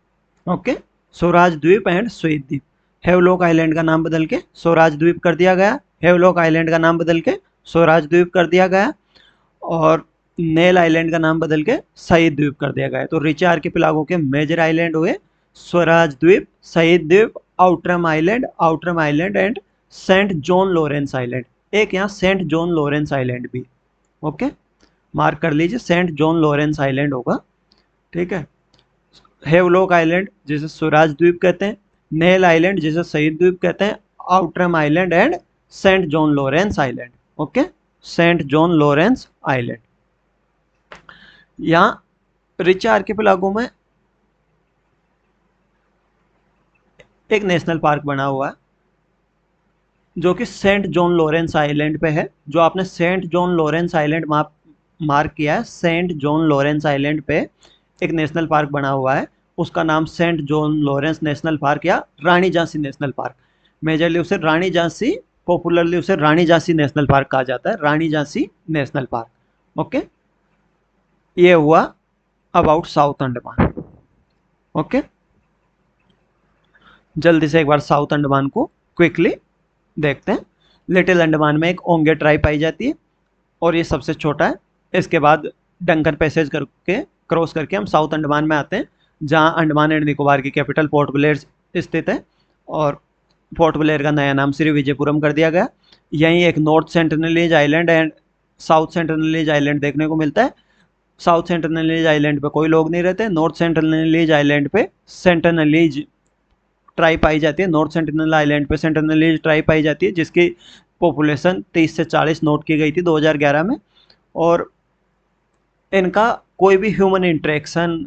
ओके, स्वराज द्वीप एंड शहीद द्वीप। हेवलॉक आइलैंड का नाम बदल के स्वराज द्वीप कर दिया गया। हेवलॉक आइलैंड का नाम बदल के स्वराज द्वीप कर दिया गया। और नेल आइलैंड का नाम बदल के शहीद द्वीप कर दिया गया है। तो रिच आर्किपेलागो के मेजर आइलैंड हुए Swaraj Dweep, Shaheed Dweep, Outram island and Saint John Lawrence island. एक यहाँ सेंट जॉन लॉरेंस आइलैंड भी। ओके, मार्क कर लीजिए, सेंट जॉन लॉरेंस आइलैंड होगा। ठीक है, हेवलॉक आइलैंड जिसे स्वराज द्वीप कहते हैं, नेल आइलैंड जिसे शहीद द्वीप कहते हैं, Outram island and Saint John Lawrence island. Okay, Saint John Lawrence island. यहाँ रिच आर्किपेलागो में एक नेशनल पार्क बना हुआ है जो कि सेंट जॉन लॉरेंस आइलैंड पे है। जो आपने Saint John Lawrence island mark किया है, सेंट जॉन लॉरेंस आइलैंड पे एक नेशनल पार्क बना हुआ है। उसका नाम Saint John Lawrence national park या Rani Jhansi national park, majorly उसे रानी झांसी, पॉपुलरली उसे रानी झांसी नेशनल पार्क कहा जाता है, Rani Jhansi national park. Okay, ये हुआ अबाउट साउथ अंडमान। ओके, जल्दी से एक बार साउथ अंडमान को क्विकली देखते हैं। लिटिल अंडमान में एक ओंगे ट्राइब पाई जाती है और ये सबसे छोटा है। इसके बाद डंकन पैसेज करके क्रॉस करके हम साउथ अंडमान में आते हैं, जहाँ अंडमान एंड निकोबार की कैपिटल पोर्ट ब्लेयर स्थित है। और पोर्ट ब्लेयर का नया नाम श्री विजयपुरम कर दिया गया। यहीं एक north Sentinelese island and South Sentinelese island देखने को मिलता है। साउथ सेंटिनलीज आइलैंड पे कोई लोग नहीं रहते। नॉर्थ सेंटिनलीज आइलैंड पे सेंटिनलीज ट्राइब पाई जाती है। नॉर्थ सेंटिनल आइलैंड पे सेंटिनलीज ट्राइब पाई जाती है, जिसकी पॉपुलेशन 30 से 40 नोट की गई थी 2011 में। और इनका कोई भी ह्यूमन इंटरेक्शन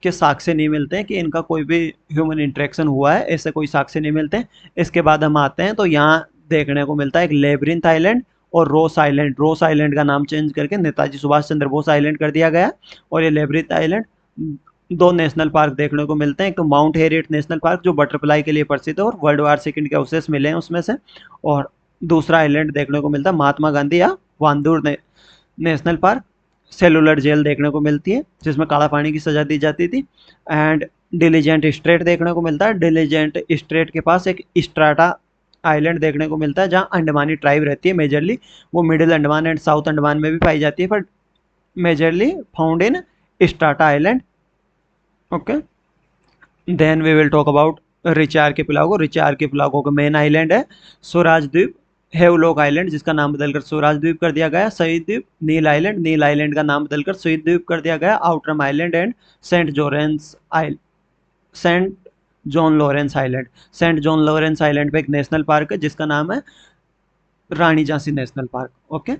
के साक्ष्य नहीं मिलते हैं कि इनका कोई भी ह्यूमन इंटरेक्शन हुआ है, ऐसे कोई साक्ष्य नहीं मिलते हैं। इसके बाद हम आते हैं तो यहाँ देखने को मिलता है एक लेब्रिंथ आइलैंड और रोस आइलैंड। रोस आइलैंड का नाम चेंज करके नेताजी सुभाष चंद्र बोस आइलैंड कर दिया गया। और ये लेब्रिंथ आइलैंड, दो नेशनल पार्क देखने को मिलते हैं। एक तो माउंट हेरियट नेशनल पार्क जो बटरफ्लाई के लिए प्रसिद्ध है और वर्ल्ड वार सेकंड के अवशेष मिले हैं उसमें से। और दूसरा आइलैंड देखने को मिलता है महात्मा गांधी या Wandoor national park. Cellular jail देखने को मिलती है जिसमें काला पानी की सजा दी जाती थी। एंड डिलीजेंट स्ट्रेट देखने को मिलता है। डिलीजेंट स्ट्रेट के पास एक स्ट्राटा आइलैंड देखने को मिलता है जहाँ अंडमानी ट्राइब रहती है मेजरली। वो Middle Andaman and south Andaman में भी पाई जाती है, but majorly found in Strait island. Okay, then we will talk about Rich archipelago. Rich archipelago का मेन आइलैंड है स्वराज द्वीप, हेवलॉक आइलैंड जिसका नाम बदलकर स्वराज द्वीप कर दिया गया, शहीद द्वीप, नील आइलैंड, नील आइलैंड का नाम बदलकर शहीद द्वीप कर दिया गया, Outram island and Saint John Lawrence island. Saint John Lawrence island पे एक नेशनल पार्क है जिसका नाम है Rani Jhansi national park. Okay,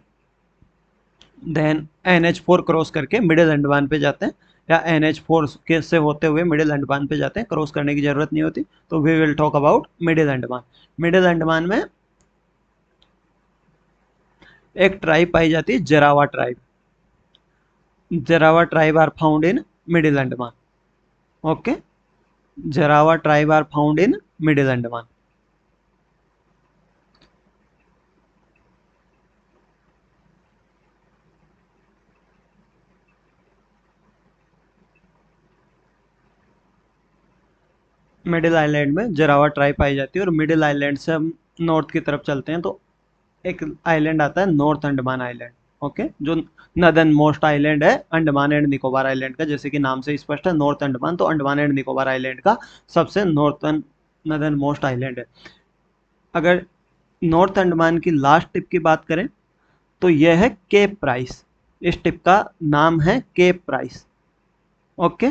then NH4 cross करके मिडिल अंडमान पे जाते हैं, या NH4 के से होते हुए मिडिल अंडमान पे जाते हैं। क्रॉस करने की जरूरत नहीं होती। तो we will talk about middle Andaman. Middle Andaman में एक ट्राइब पाई जाती है, Jarawa tribe. Jarawa tribe are found in middle Andaman. Okay, Jarawa tribe are found in middle Andaman. Middle island में जरावा ट्राइब पाई जाती है। और मिडिल आइलैंड से हम नॉर्थ की तरफ चलते हैं तो एक आइलैंड आता है नॉर्थ अंडमान आइलैंड। ओके, जो नदर्न मोस्ट आइलैंड है अंडमान एंड निकोबार आइलैंड का, जैसे कि नाम से स्पष्ट है नॉर्थ अंडमान, तो अंडमान एंड निकोबार आइलैंड का सबसे नदर्न मोस्ट आइलैंड है। अगर नॉर्थ अंडमान की लास्ट टिप की बात करें तो यह है केप प्राइस। इस टिप का नाम है Cape Price. Okay,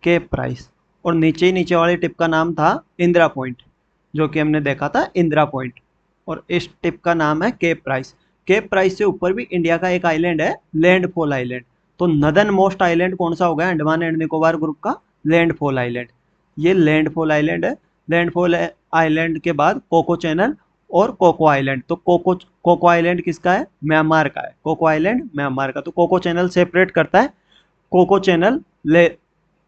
Cape Price. और नीचे वाली टिप का नाम था इंदिरा पॉइंट, जो कि हमने देखा था इंदिरा पॉइंट। और इस टिप का नाम है केप प्राइस। केप प्राइस से ऊपर भी इंडिया का एक आइलैंड है, लैंडफॉल आइलैंड। तो नदर्न मोस्ट आइलैंड कौन सा होगा अंडमान एंड निकोबार ग्रुप का? Landfall island. ये लैंडफॉल आइलैंड है। लैंडफॉल आइलैंड के बाद कोको चैनल और कोको आइलैंड। तो कोको आइलैंड किसका है? म्यांमार का है। कोको आइलैंड म्यांमार का। तो कोको चैनल सेपरेट करता है कोको चैनल, ले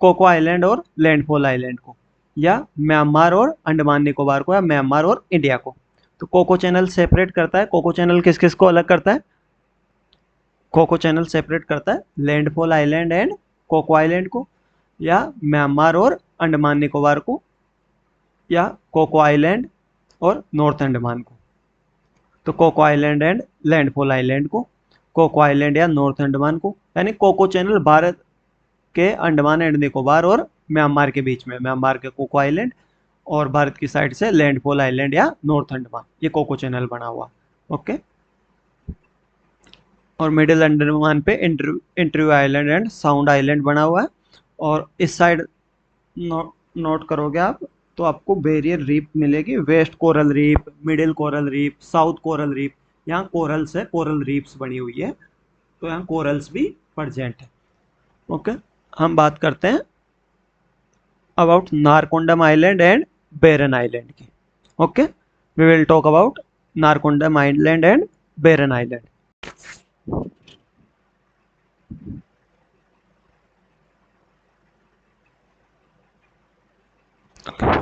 कोको आइलैंड और लैंडफॉल आइलैंड को, या म्यांमार और अंडमान निकोबार को, या म्यांमार और इंडिया को। तो कोको चैनल सेपरेट करता है। कोको चैनल किस किस को अलग करता है? कोको चैनल सेपरेट करता है Landfall island and Coco island को, या म्यांमार और अंडमान निकोबार को, या कोको आइलैंड और नॉर्थ अंडमान को। तो Coco island and Landfall island को, कोको आइलैंड या नॉर्थ अंडमान को। यानी कोको चैनल भारत के अंडमान एंड निकोबार और म्यांमार के बीच में, म्यांमार के कोको आइलैंड और भारत की साइड से लैंडफॉल आइलैंड या नॉर्थ अंडमान, ये कोको चैनल बना हुआ। ओके। और मिडिल अंडमान पे interview island and sound island बना हुआ है। और इस साइड नोट करोगे आप तो आपको बैरियर रीफ मिलेगी, west coral reef, middle coral reef, south coral reef. यहाँ कोरल्स है, कोरल रीफ्स बनी हुई है, तो यहाँ कोरल्स भी प्रेजेंट है। ओके, हम बात करते हैं about Narcondam island and Barren island की। Okay, we will talk about Narcondam island and Barren island.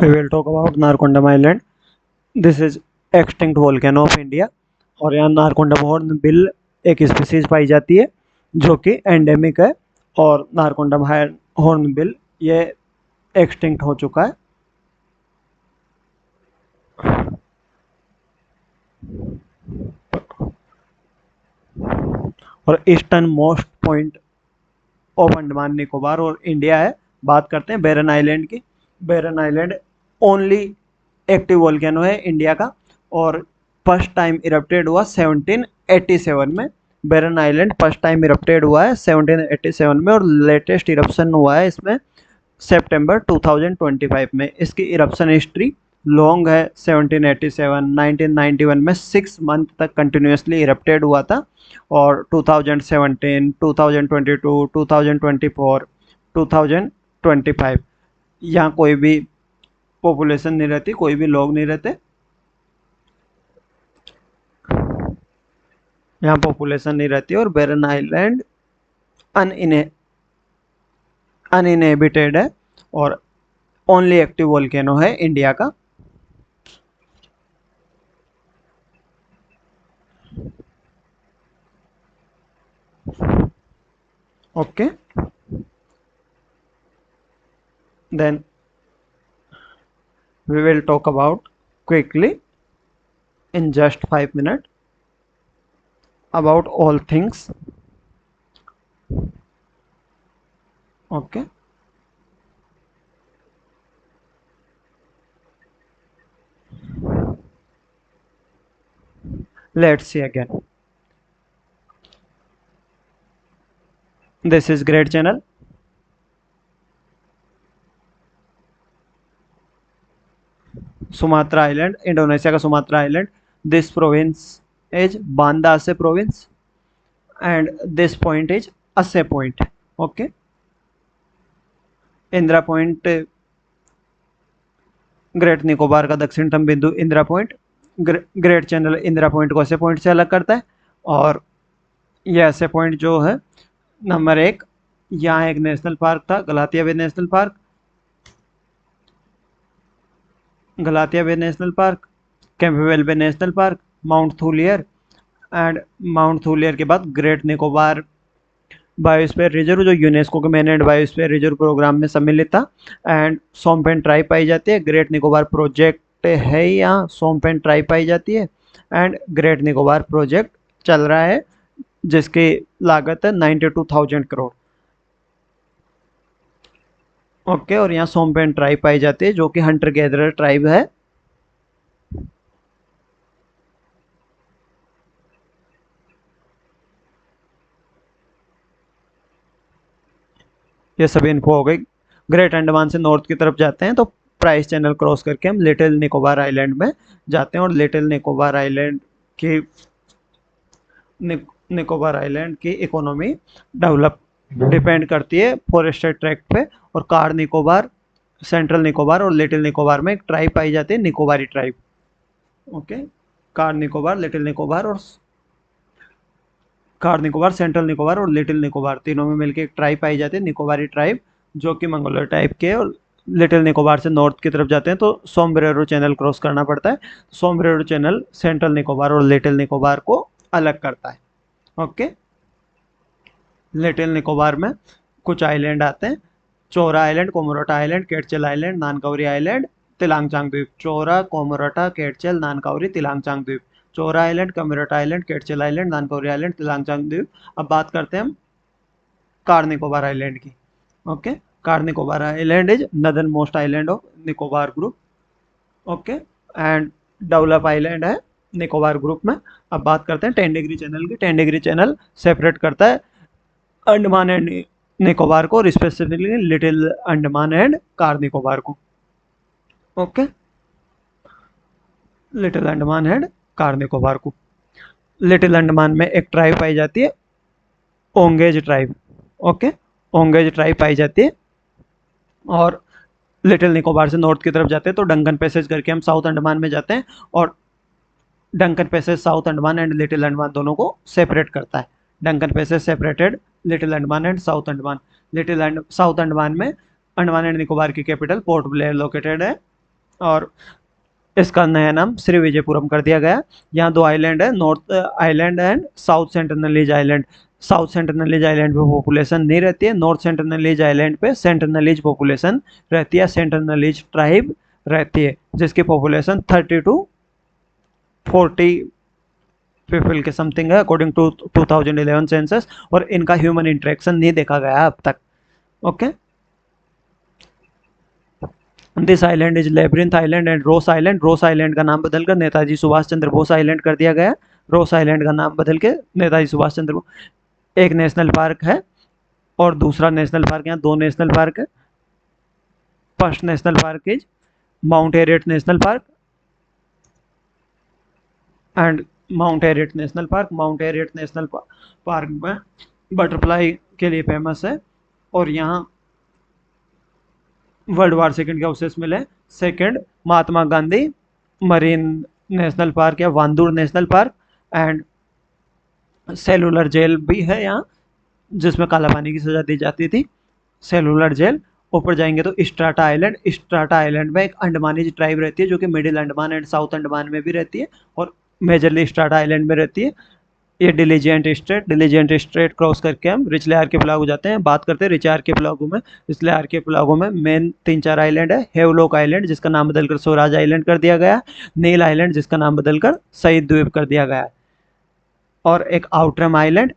We will talk about Narcondam island. This is extinct volcano of India. और यहाँ नारकोंडम हॉर्नबिल एक स्पीसीज पाई जाती है जो कि एंडेमिक है। और नारकोंडम हॉर्नबिल ये एक्सटिंक्ट हो चुका है। और eastern most point of Andaman Nicobar और इंडिया है। बात करते हैं बेरन आइलैंड की। Barren island only active volcano है इंडिया का, और फर्स्ट टाइम इरप्टेड हुआ 1787 में। बेरन आइलैंड फर्स्ट टाइम इरप्टेड हुआ है 1787 में, और लेटेस्ट इरप्शन हुआ है इसमें सितंबर 2025 में। इसकी इरप्शन हिस्ट्री लॉन्ग है। 1787, 1991 में 6 मंथ तक कंटिन्यूसली इरप्टेड हुआ था। और 2017, 2022, 2024, 2025 यहाँ कोई भी पॉपुलेशन नहीं रहती, कोई भी लोग नहीं रहते। यहाँ पॉपुलेशन नहीं रहती, और बेरन आइलैंड अनइनहेबिटेड है, और ओनली एक्टिव वोल्केनो है इंडिया का। Okay, then we will talk about quickly in just 5 minutes about all things. Okay, let's see again. This is great channel. Sumatra island, Indonesia का Sumatra island. This province is Banda Aceh province, and this point is Aceh point. Okay, Indira point great Nicobar का दक्षिणतम बिंदु Indira point. Great channel Indira point को Aceh point से अलग करता है। और यह असे पॉइंट जो है नंबर 1, यहाँ एक नेशनल पार्क था, Galathea bay national park, Galathea bay national park, Campbell bay national park, mount Thuillier, and mount Thuillier के बाद ग्रेट निकोबार बायोस्फीयर रिजर्व, जो यूनेस्को के मैनेड बायोस्फीयर रिजर्व प्रोग्राम में सम्मिलित था। एंड सोमपेन ट्राइब पाई जाती है। ग्रेट निकोबार प्रोजेक्ट है, यहाँ सोमपेन ट्राइब पाई जाती है। एंड ग्रेट निकोबार प्रोजेक्ट चल रहा है जिसकी लागत है 92,000 करोड़। ओके, और यहाँ सोमपेन ट्राइब पाई जाती है जो कि हंटर गैदरर ट्राइब है। ये सभी इन्फो हो गई। ग्रेट अंडमान से नॉर्थ की तरफ जाते हैं तो प्राइस चैनल क्रॉस करके हम लिटिल निकोबार आइलैंड में जाते हैं, और लिटिल निकोबार आइलैंड की निकोबार आइलैंड की इकोनॉमी डेवलप डिपेंड करती है फॉरेस्टेड ट्रैक्ट पे। और कार निकोबार, सेंट्रल निकोबार और लिटिल निकोबार में एक ट्राइब पाई जाती है, Nicobari tribe. Okay, Car Nicobar, Little Nicobar और कार निकोबार, सेंट्रल निकोबार और लिटिल निकोबार तीनों में मिलकर एक ट्राइब पाई जाती है, निकोबारी ट्राइब, जो कि मंगोलिया टाइप के। और लिटिल निकोबार से नॉर्थ की तरफ जाते हैं तो सोमब्रेरो चैनल क्रॉस करना पड़ता है। सोमब्रेरो चैनल सेंट्रल निकोबार और लिटिल निकोबार को अलग करता है। ओके, लिटिल निकोबार में कुछ आइलैंड आते हैं, चोरा island, कोमोरोटा island, Katchal island, नानकाउरी island, Tillangchong द्वीप। चोरा, कोमोरोटा, केटचल, नानकाउरी, तिलांगचांग द्वीप। चोरा island, कोमोरोटा island, Katchal island, नानकाउरी island, Tillangchong द्वीप। अब बात करते हैं हम कार निकोबार आइलैंड की। Okay, Car Nicobar island is northern most island of Nicobar group. Okay, and develop island है निकोबार ग्रुप में। अब बात करते हैं 10 डिग्री चैनल की। 10 डिग्री चैनल सेपरेट करता है अंडमान एंड निकोबार को, और specifically little Andaman and Car Nicobar को। Okay, little Andaman and Car Nicobar को। लिटिल अंडमान में एक ट्राइब पाई जाती है, Onges tribe. Okay, Onges tribe पाई जाती है। और लिटिल निकोबार से नॉर्थ की तरफ जाते हैं तो डंकन पैसेज करके हम साउथ अंडमान में जाते हैं, और Duncan passage south Andaman and Little Andaman दोनों को सेपरेट करता है। Duncan passage separated little Andaman and south Andaman. South Andaman में अंडमान एंड निकोबार की कैपिटल पोर्ट ब्लेयर लोकेटेड है, और इसका नया नाम श्री विजयपुरम कर दिया गया। यहाँ दो आइलैंड है, North island and South Sentinelese island. South Sentinelese island पे पॉपुलेशन नहीं रहती है, नॉर्थ सेंटिनलीज आइलैंड पे सेंटिनलीज पॉपुलेशन रहती है, सेंटिनलीज ट्राइब रहती है, जिसकी पॉपुलेशन 30 to 40 पीपल के समथिंग है अकॉर्डिंग टू 2011 सेंसस। और इनका ह्यूमन इंटरेक्शन नहीं देखा गया अब तक। Okay, this island is Labyrinth island and Ross island. Ross island का नाम बदलकर नेताजी सुभाष चंद्र बोस आइलैंड कर दिया गया। रोस आइलैंड का नाम बदल के नेताजी सुभाष चंद्र बोस। एक नेशनल पार्क है और दूसरा नेशनल पार्क, यहाँ दो नेशनल पार्क है। First national park is mount Harriet national park and mount Harriet national park. Mount Harriet national park में बटरफ्लाई के लिए फेमस है, और यहाँ वर्ल्ड वार सेकंड के अवशेष मिले। Second, Mahatma Gandhi marine national park या Wandoor national park, and cellular jail भी है यहाँ, जिसमें काला पानी की सजा दी जाती थी, सेलुलर जेल। ऊपर जाएंगे तो स्ट्राटा आइलैंड। स्ट्राटा आइलैंड में एक अंडमानीज ट्राइब रहती है, जो कि middle Andaman and south Andaman में भी रहती है, और मेजरली स्ट्राटा आइलैंड में रहती है। ये डिलीजेंट स्ट्रेट क्रॉस करके हम रिचले आर्किपेलागो जाते हैं। बात करते हैं रिचले आर्किपेलागो में मेन 3-4 आइलैंड है। हेवलॉक आइलैंड, जिसका नाम बदलकर स्वराज आइलैंड कर दिया गया। नील आइलैंड, जिसका नाम बदलकर शहीद द्वीप कर दिया गया है। और एक Outram island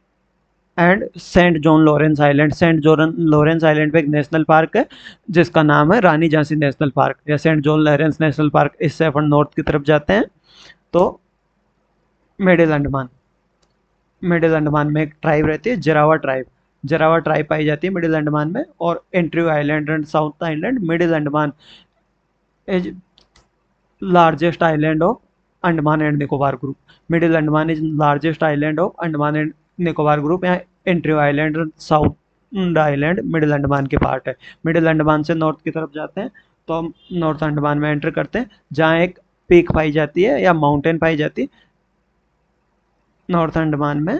and Saint John Lawrence island. Saint John Lawrence island पे एक नेशनल पार्क है, जिसका नाम है रानी झांसी नेशनल पार्क या Saint John Lawrence national park. इससे अपन नॉर्थ की तरफ जाते हैं तो मिडिल अंडमान में एक ट्राइब रहती है, जरावा ट्राइब पाई जाती है मिडिल अंडमान में। और entry island and south island. Middle Andaman is largest island of Andaman and Nicobar group. Middle Andaman is largest island of Andaman and Nicobar group. यहाँ एंट्री आइलैंड और साउथ आइलैंड मिडिल अंडमान के पार्ट है। मिडिल अंडमान से नॉर्थ की तरफ जाते हैं तो हम नॉर्थ अंडमान में एंटर करते हैं, जहाँ एक पीक पाई जाती है या माउंटेन पाई जाती है। नॉर्थ अंडमान में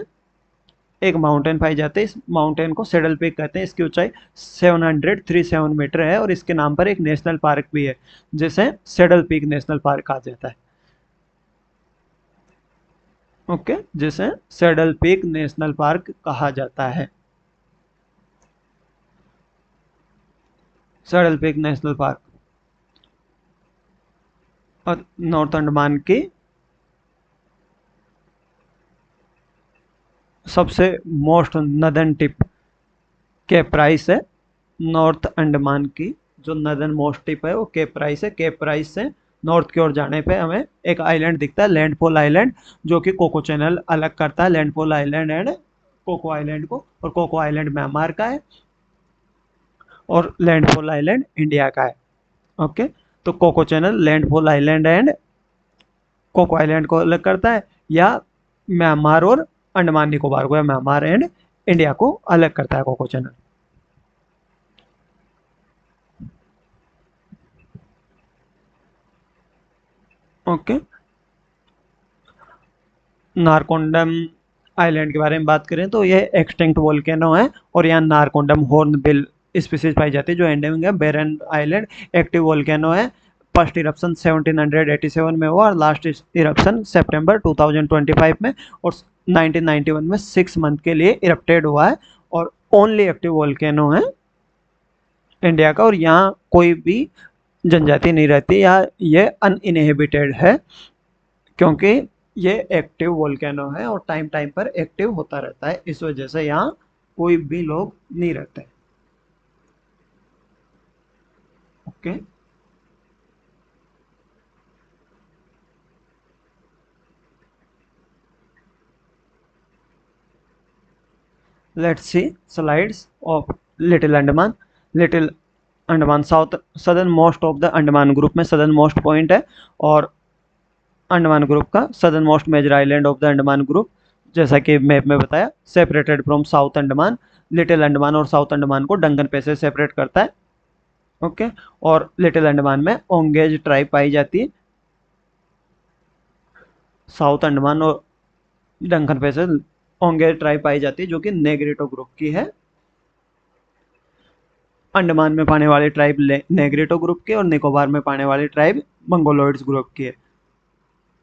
एक माउंटेन पाई जाती है, इस माउंटेन को सेडल पीक कहते हैं। इसकी ऊंचाई 737 मीटर है, और इसके नाम पर एक नेशनल पार्क भी है, जिसे सेडल पीक नेशनल पार्क कहा जाता है। ओके, जिसे सेडल पीक नेशनल पार्क कहा जाता है। सेडल पीक नेशनल पार्क और नॉर्थ अंडमान की सबसे most northern tip Cape Price है। नॉर्थ अंडमान की जो नदर्न मोस्ट टिप है वो केप प्राइस है। केप प्राइस से नॉर्थ की ओर जाने पे हमें एक आइलैंड दिखता है, लैंडफॉल आइलैंड, जो कि कोको चैनल अलग करता है Landfall island and Coco island को। और कोको आइलैंड म्यांमार का है, और लैंडफॉल आइलैंड इंडिया का है। ओके, तो Coco Channel Landfall island and Coco island को अलग करता है, या म्यांमार और अंडमान निकोबार को, या म्यांमार एंड इंडिया को अलग करता है Coco Channel. Okay, Narcondam Island के बारे में बात करें तो ये एक्सटिंक्ट वोल्केनो है, और यहाँ नारकोंडम हॉर्नबिल स्पीसीज पाई जाती है जो एंडेमिक है। बेरन आइलैंड एक्टिव वोल्केनो है। फर्स्ट इरप्शन 1787 में हुआ और लास्ट इरप्शन सितंबर 2025 में, और 1991 में 6 मंथ के लिए इरप्टेड हुआ है, और ओनली एक्टिव वोल्केनो है इंडिया का, और यहाँ कोई भी जनजाति नहीं रहती, या ये अनइनहेबिटेड है, क्योंकि ये एक्टिव वोल्केनो है और टाइम टाइम पर एक्टिव होता रहता है, इस वजह से यहाँ कोई भी लोग नहीं रहते। Okay, let's see slides of Little Andaman. Little Andaman south southern most of the Andaman group में सदर्न मोस्ट पॉइंट है, और अंडमान ग्रुप का southern most major island of the Andaman group, जैसा कि मैप में बताया, separated from South Andaman. Little Andaman और साउथ अंडमान को डंगन पे से सेपरेट करता है। ओके, और लिटिल अंडमान में ओंगेज ट्राइब पाई जाती है। साउथ अंडमान और डंकन पे से ओंगेज ट्राइब पाई जाती है, जो कि नेग्रिटो ग्रुप की है। अंडमान में पाने वाली ट्राइब नेग्रिटो ग्रुप की, और निकोबार में पाने वाली ट्राइब मंगोलॉइड्स ग्रुप की है।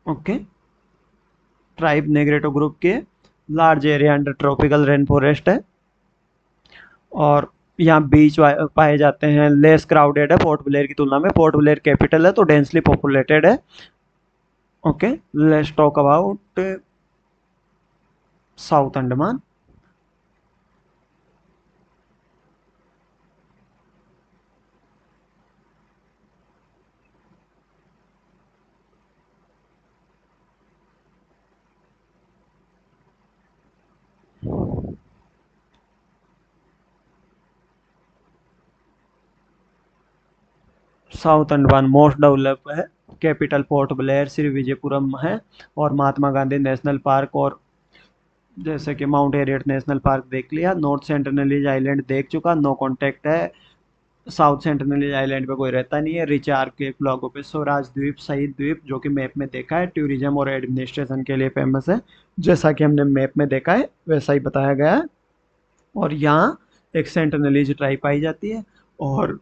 ओके, ट्राइब नेग्रिटो ग्रुप की है। Large area under tropical rain forest है, और यहाँ बीच पाए जाते हैं। लेस क्राउडेड है पोर्ट ब्लेयर की तुलना में, पोर्ट ब्लेयर कैपिटल है तो डेंसली पॉपुलेटेड है। Okay, let's talk about south Andaman. South Andaman most develop है। कैपिटल पोर्ट ब्लेयर, श्री विजयपुरम है, और महात्मा गांधी नेशनल पार्क, और जैसे कि माउंट एरियट नेशनल पार्क देख लिया। नॉर्थ सेंटिनलीज आइलैंड देख चुका, नो कांटेक्ट है। साउथ सेंटिनलीज आइलैंड पे कोई रहता नहीं है। रिचार के ब्लॉकों पे स्वराज द्वीप, शहीद द्वीप, जो कि मैप में देखा है, टूरिज्म और एडमिनिस्ट्रेशन के लिए फेमस है, जैसा कि हमने मैप में देखा है वैसा ही बताया गया है। और यहाँ एक सेंटिनलीज ट्राइब पाई जाती है, और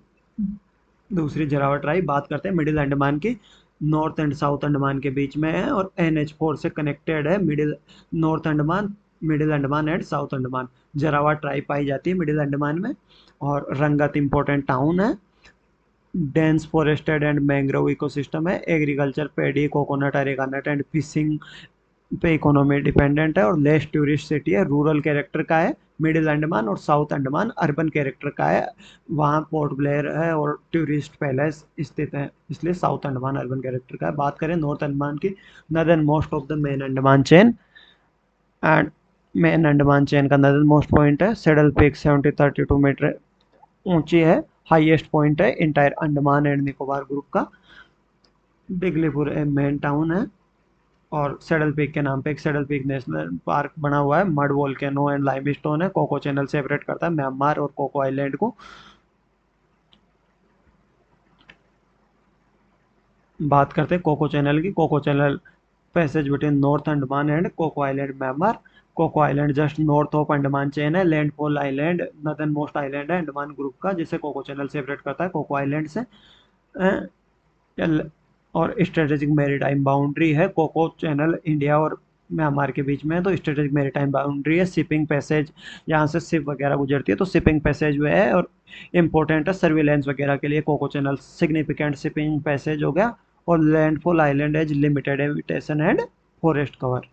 दूसरी जरावा ट्राइब। बात करते हैं मिडिल अंडमान की। नॉर्थ एंड साउथ अंडमान के बीच में है, और NH4 से कनेक्टेड है। Middle north Andaman, middle Andaman and south Andaman. Jarawa tribe पाई जाती है मिडिल अंडमान में, और रंगत इंपॉर्टेंट टाउन है। Dense forested and mangrove ecosystem है। Agriculture, paddy, coconut, arecanut and fishing पे इकोनॉमी डिपेंडेंट है, और लेस टूरिस्ट सिटी है। रूरल कैरेक्टर का है मिडिल अंडमान, और साउथ अंडमान अर्बन कैरेक्टर का है। वहाँ पोर्ट ब्लेयर है और टूरिस्ट पैलेस स्थित है, इसलिए साउथ अंडमान अर्बन कैरेक्टर का है। बात करें नॉर्थ अंडमान की, northern most of the main Andaman chain, and main Andaman chain का नदर्न मोस्ट पॉइंट है। सेडल पीक 32 मीटर ऊंची है। हाईएस्ट पॉइंट है entire Andaman and Nicobar group का। डिगलीपुर मेन टाउन है, और सेडल पीक के नाम पे एक सेडल पीक नेशनल पार्क बना हुआ है। मड वोल्केनो एंड लाइमस्टोन है। कोको चैनल सेपरेट करता है म्यांमार और कोको आइलैंड को। बात करते हैं कोको चैनल की। Coco channel passage between north Andaman and Coco island Myanmar. Coco island just north of Andaman chain है। Landfall island northern most island है अंडमान ग्रुप का, जिसे कोको चैनल सेपरेट करता है कोको आइलैंड से। और स्ट्रेटेजिक मैरीटाइम बाउंड्री है। कोको चैनल इंडिया और म्यांमार के बीच में है, तो स्ट्रेटेजिक मैरीटाइम बाउंड्री है। शिपिंग पैसेज, यहाँ से शिप वगैरह गुजरती है, तो शिपिंग पैसेज वे है, और इम्पोर्टेंट है सर्विलेंस वगैरह के लिए। Coco channel significant shipping passage हो गया। और Landfall island as limited habitation and forest cover.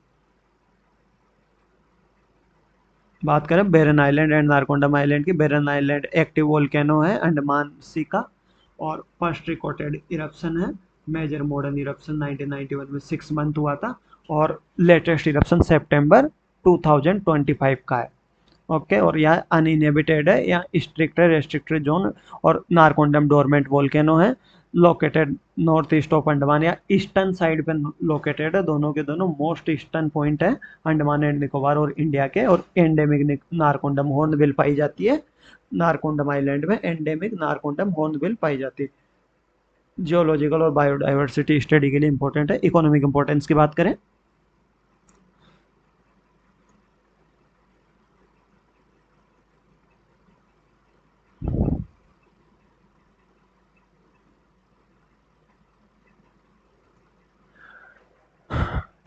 बात करें Barren island and Narcondam island की। बेरन आइलैंड एक्टिव वोल्केनो है अंडमान सी का, और फर्स्ट रिकॉर्डेड इरप्शन है। मेजर मॉडर्न इरप्शन 1991 में 6 मंथ हुआ था, और लेटेस्ट इरप्शन सितंबर 2025 का है। ओके, और यहाँ अनइनहेबिटेड है, यहाँ स्ट्रिक्ट है, रेस्ट्रिक्टेड जोन, और नारकोंडम डोरमेंट वोल्केनो है, located north east of Andaman या ईस्टर्न साइड पे लोकेटेड है, दोनों के दोनों मोस्ट ईस्टर्न पॉइंट है अंडमान एंड निकोबार और इंडिया के। और एंडेमिक नारकोंडम हॉर्नबिल पाई जाती है, नारकोंडम आइलैंड में एंडेमिक नारकोंडम हॉर्नबिल पाई जाती है। जियोलॉजिकल और बायोडाइवर्सिटी स्टडी के लिए इंपॉर्टेंट है। इकोनॉमिक इंपॉर्टेंस की बात करें,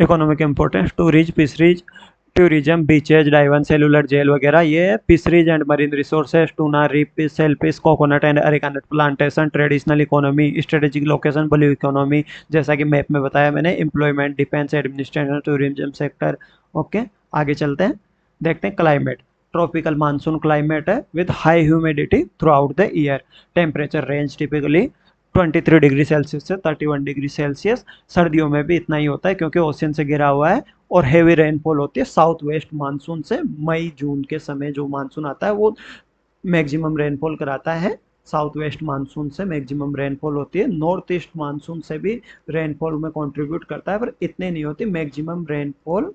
economic importance, tourism, fisheries, tourism, beaches, diving, cellular jail वगैरह, ये है। Fisheries and marine resources, tuna, reef, sailfish, coconut and arecanut plantation, traditional economy, strategic location, blue economy, जैसा कि मैप में बताया मैंने, employment, defence, administration, tourism sector. Okay, आगे चलते हैं, देखते हैं क्लाइमेट। ट्रॉपिकल मानसून क्लाइमेट है with high humidity throughout the year. Temperature range typically 23 degree Celsius से 31 डिग्री सेल्सियस। सर्दियों में भी इतना ही होता है क्योंकि ओशन से घिरा हुआ है। और हेवी रेनफॉल होती है साउथ वेस्ट मानसून से। मई जून के समय जो मानसून आता है वो मैक्सिमम रेनफॉल कराता है। साउथ वेस्ट मानसून से मैक्सिमम रेनफॉल होती है। नॉर्थ ईस्ट मानसून से भी रेनफॉल में कंट्रीब्यूट करता है, पर इतने नहीं होती। Maximum rainfall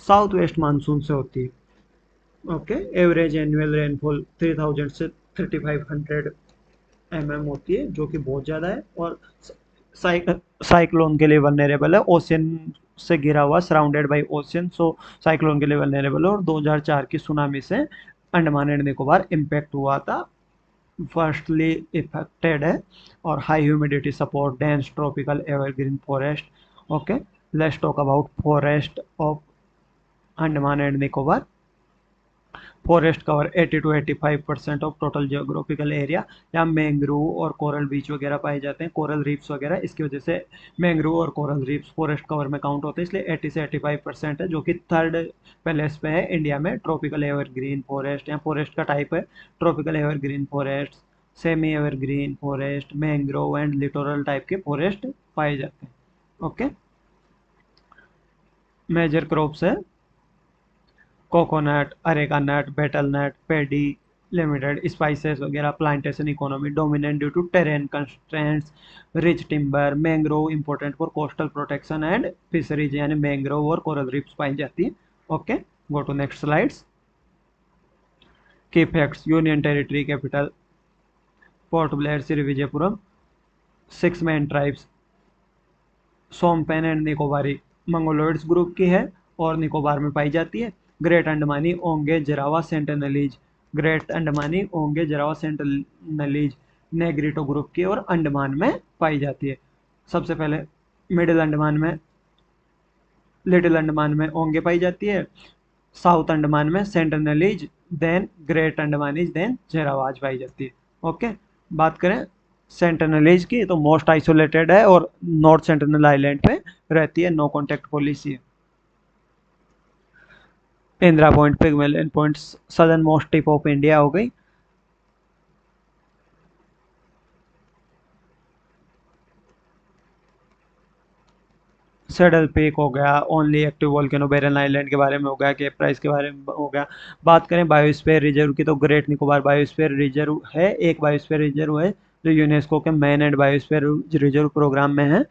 south west monsoon से होती है। ओके, एवरेज एनुअल रेनफॉल 3000 से 3500 होती है, जो कि बहुत ज़्यादा है। और साइक्लोन के लिए वनरेबल है, ओशन से घिरा हुआ, surrounded by ocean, so cyclone के लिए वनरेबल है। और 2004 की सुनामी से अंडमान एंड निकोबार इम्पैक्ट हुआ था, फर्स्टली इफेक्टेड है। और high humidity support dense tropical evergreen forest. Okay, let's talk about forest of Andaman and Nicobar. Forest cover 80 to 85% of total geographical area. यहाँ मैंग्रोव और कोरल बीच वगैरह पाए जाते हैं, कोरल रीफ्स वगैरह। इसकी वजह से मैंग्रोव और कोरल रीफ्स फॉरेस्ट कवर में काउंट होते हैं, इसलिए 80 से 85% है, जो कि थर्ड प्लेस पे है इंडिया में। ट्रॉपिकल एवरग्रीन फॉरेस्ट, यहाँ फॉरेस्ट का टाइप है tropical evergreen forest, semi evergreen forest, mangrove and littoral type के फॉरेस्ट पाए जाते हैं। ओके, मेजर क्रॉप्स है coconut, areca nut, betel nut, paddy limited, spices वगैरह। Plantation economy dominant due to terrain constraints, rich timber. Mangrove important for coastal protection and fisheries, यानी mangrove और coral reefs पाई जाती है। Okay, go to next slides. की facts, union territory capital port Blair, Shri Vijayapuram. 6 main tribes, Shompen and Nicobarese Mongoloids group की है और निकोबार में पाई जाती है। ग्रेट अंडमानी, ओंगे, जरावा, सेंटनलीज। ग्रेट अंडमानी, ओंगे, जरावा, सेंटनलीज नेग्रिटो ग्रुप की और अंडमान में पाई जाती है। सबसे पहले मिडिल अंडमान में, लिटिल अंडमान में ओंगे पाई जाती है, साउथ अंडमान में Sentinelese, then great Andamanese, then Jarawas पाई जाती है। ओके, बात करें सेंटनलीज की, तो मोस्ट आइसोलेटेड है और नॉर्थ सेंटिनल आइलैंड पे रहती है, नो कॉन्टैक्ट पॉलिसी है। Indira point, Pygmalion point, southern most tip of India हो गई। सेडल पीक हो गया, ओनली एक्टिव वोल्केनो बैरन आइलैंड के बारे में हो गया, केप प्राइस के बारे में हो गया। बात करें बायोस्फीयर रिजर्व की, तो ग्रेट निकोबार बायोस्फीयर रिजर्व है, एक बायोस्फीयर रिजर्व है जो यूनेस्को के man and biosphere reserve programme में है।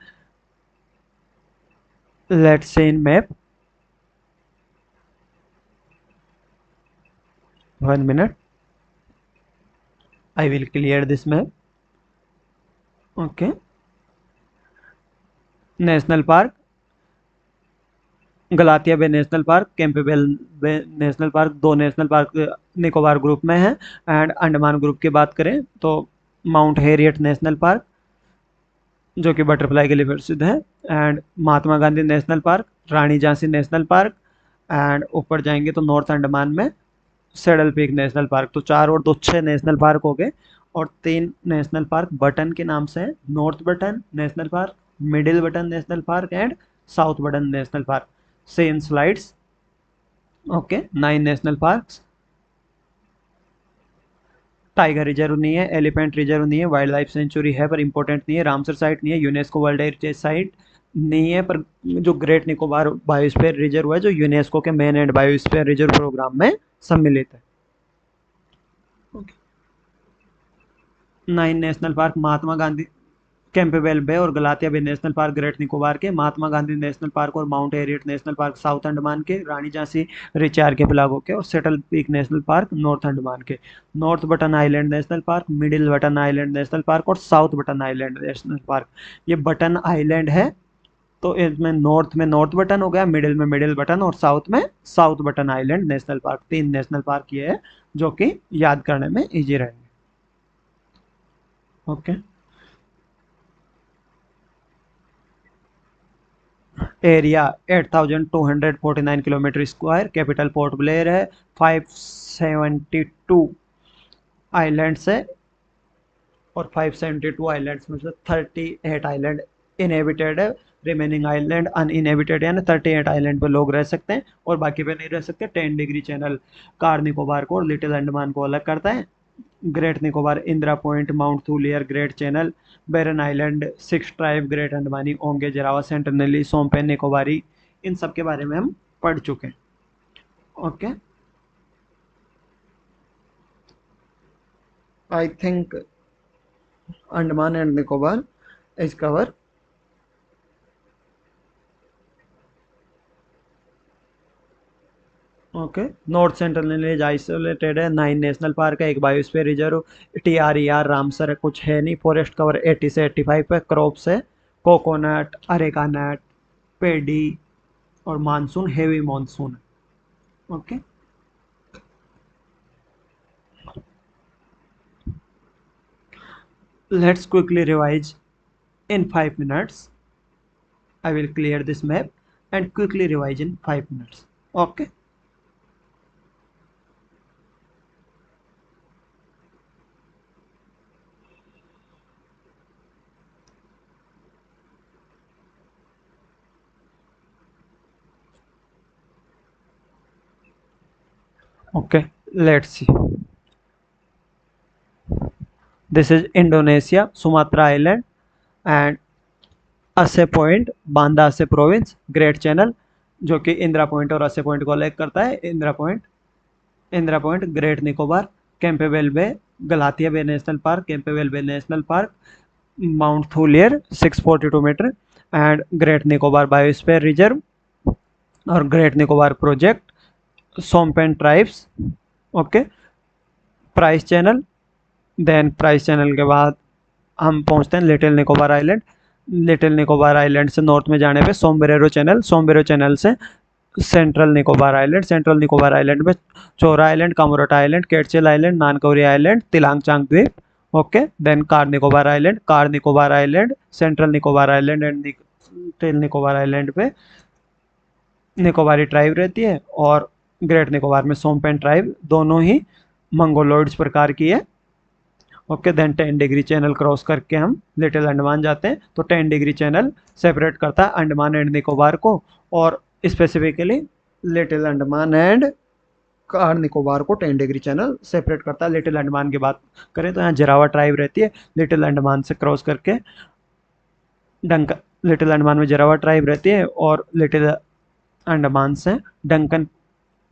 Let's see in map, 1 minute, I will clear this map. Okay, national park, Galathea bay national park, Campbell bay national park, दो national park Nicobar group में है। And Andaman group की बात करें तो mount Harriet national park, जो कि बटरफ्लाई के लिए प्रसिद्ध है, and Mahatma Gandhi national park, Rani Jhansi national park, and ऊपर जाएंगे तो नॉर्थ अंडमान में सेडल पीक नेशनल पार्क। तो 4 और 2 6 नेशनल पार्क हो गए। और 3 नेशनल पार्क बटन के नाम से है, north button national park, middle button national park and south button national park. Same slides. Okay, 9 national parks. Tiger reserve नहीं है, एलिफेंट रिजर्व नहीं है, वाइल्ड लाइफ सेंचुरी है पर इंपॉर्टेंट नहीं है, रामसर साइट नहीं है, यूनेस्को वर्ल्ड हेरिटेज साइट नहीं है, पर जो ग्रेट निकोबार बायोस्फीयर रिजर्व है जो यूनेस्को के man and biosphere reserve programme में सम्मिलित है। 9 national park Mahatma Gandhi, Campbell bay और Galathea bay national park great Nicobar के, महात्मा गांधी नेशनल पार्क और mount Harriet national park south Andaman के, रानी झांसी रिच आर्किपेलागो के और saddle peak national park north Andaman के। North Button island national park, middle Button island national park और south Button island national park. ये button island है, तो इसमें नॉर्थ में नॉर्थ बटन हो गया, मिडिल में मिडिल बटन और साउथ में south Button island national park. 3 national park ये है जो कि याद करने में इजी रहेंगे। Okay. Area 8249 kilometre square. Capital port Blair है। 572 आइलैंड्स है और 572 आइलैंड्स में से 38 आइलैंड इनहेबिटेड है, रिमेनिंग आइलैंड अनइनहेबिटेड, यानी 38 आइलैंड पे लोग रह सकते हैं और बाकी पे नहीं रह सकते। 10 डिग्री चैनल कार निकोबार को और लिटिल अंडमान को अलग करता है। Great Nicobar, Indira point, mount Thuillier, great channel, Barren island, 6 tribe, great Andamani, Onge, Jarawa, Sentineli, Shompen, Nicobari, इन सब के बारे में हम पढ़ चुके हैं। Okay, I think Andaman and Nicobar is cover. Okay. North central village isolated है। 9 नेशनल पार्क है, एक बायोस्फीयर रिजर्व, TRER रामसर है, कुछ है नहीं। फॉरेस्ट कवर 80 से 85 पे। क्रॉप्स है कोकोनट, अरेका नट, पेडी और मानसून हेवी मानसून है। Okay. Let's quickly revise in 5 minutes. I will clear this map and quickly revise in 5 minutes. Okay. Okay. Let's see. This is Indonesia, Sumatra Island, and असे point, Banda Aceh province, great channel जो कि Indira point और असे point को अलग करता है। Indira point, great Nicobar, Campbell bay, Galathea bay national park, Campbell bay national park, mount Thuillier 642 metre and great Nicobar biosphere reserve और great Nicobar project, Shompen tribes. Okay. Price channel, then Price channel के बाद हम पहुंचते हैं little Nicobar island. Little Nicobar island से north में जाने पे सोमबेरेरो चैनल, सोमबेरेरो चैनल से central Nicobar island, central Nicobar island में Chowra island, कामोरोटा island, Katchal island, Nancowry island, Tillangchong द्वीप। Okay. Then Car Nicobar island, Car Nicobar island, central Nicobar island and little Nicobar island पे निकोबारी ट्राइब रहती है और ग्रेट निकोबार में सोमपेन ट्राइब, दोनों ही मंगोलॉइड्स प्रकार की है। Okay. Then 10 degree channel cross करके हम लिटिल अंडमान जाते हैं, तो 10 डिग्री चैनल सेपरेट करता है अंडमान एंड निकोबार को और specifically little Andaman and Car Nicobar को 10 डिग्री चैनल सेपरेट करता है। लिटिल अंडमान की बात करें तो यहाँ जरावा ट्राइब रहती है, लिटिल अंडमान से क्रॉस करके लिटिल अंडमान में जरावा ट्राइब रहती है और लिटिल अंडमान से डंकन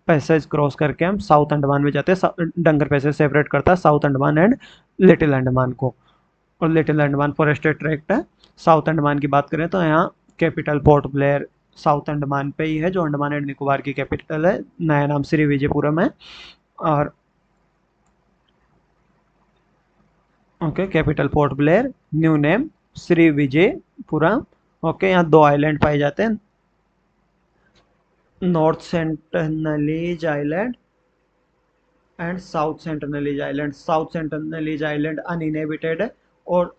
पैसेज क्रॉस करके हम साउथ अंडमान में जाते हैं। डंगर पैसेज सेपरेट करता है south Andaman and Little Andaman को और लिटिल अंडमान फॉरेस्टेड ट्रैक्ट है। साउथ अंडमान की बात करें तो यहाँ capital port Blair South Andaman पे ही है, जो अंडमान एंड निकोबार की कैपिटल है। नया नाम श्री विजयपुरम है और okay, capital port Blair, new name Shri Vijayapuram. Okay. यहाँ 2 आइलैंड पाए जाते हैं, north Sentinelese island and South Sentinelese island. South Sentinelese island uninhabited है और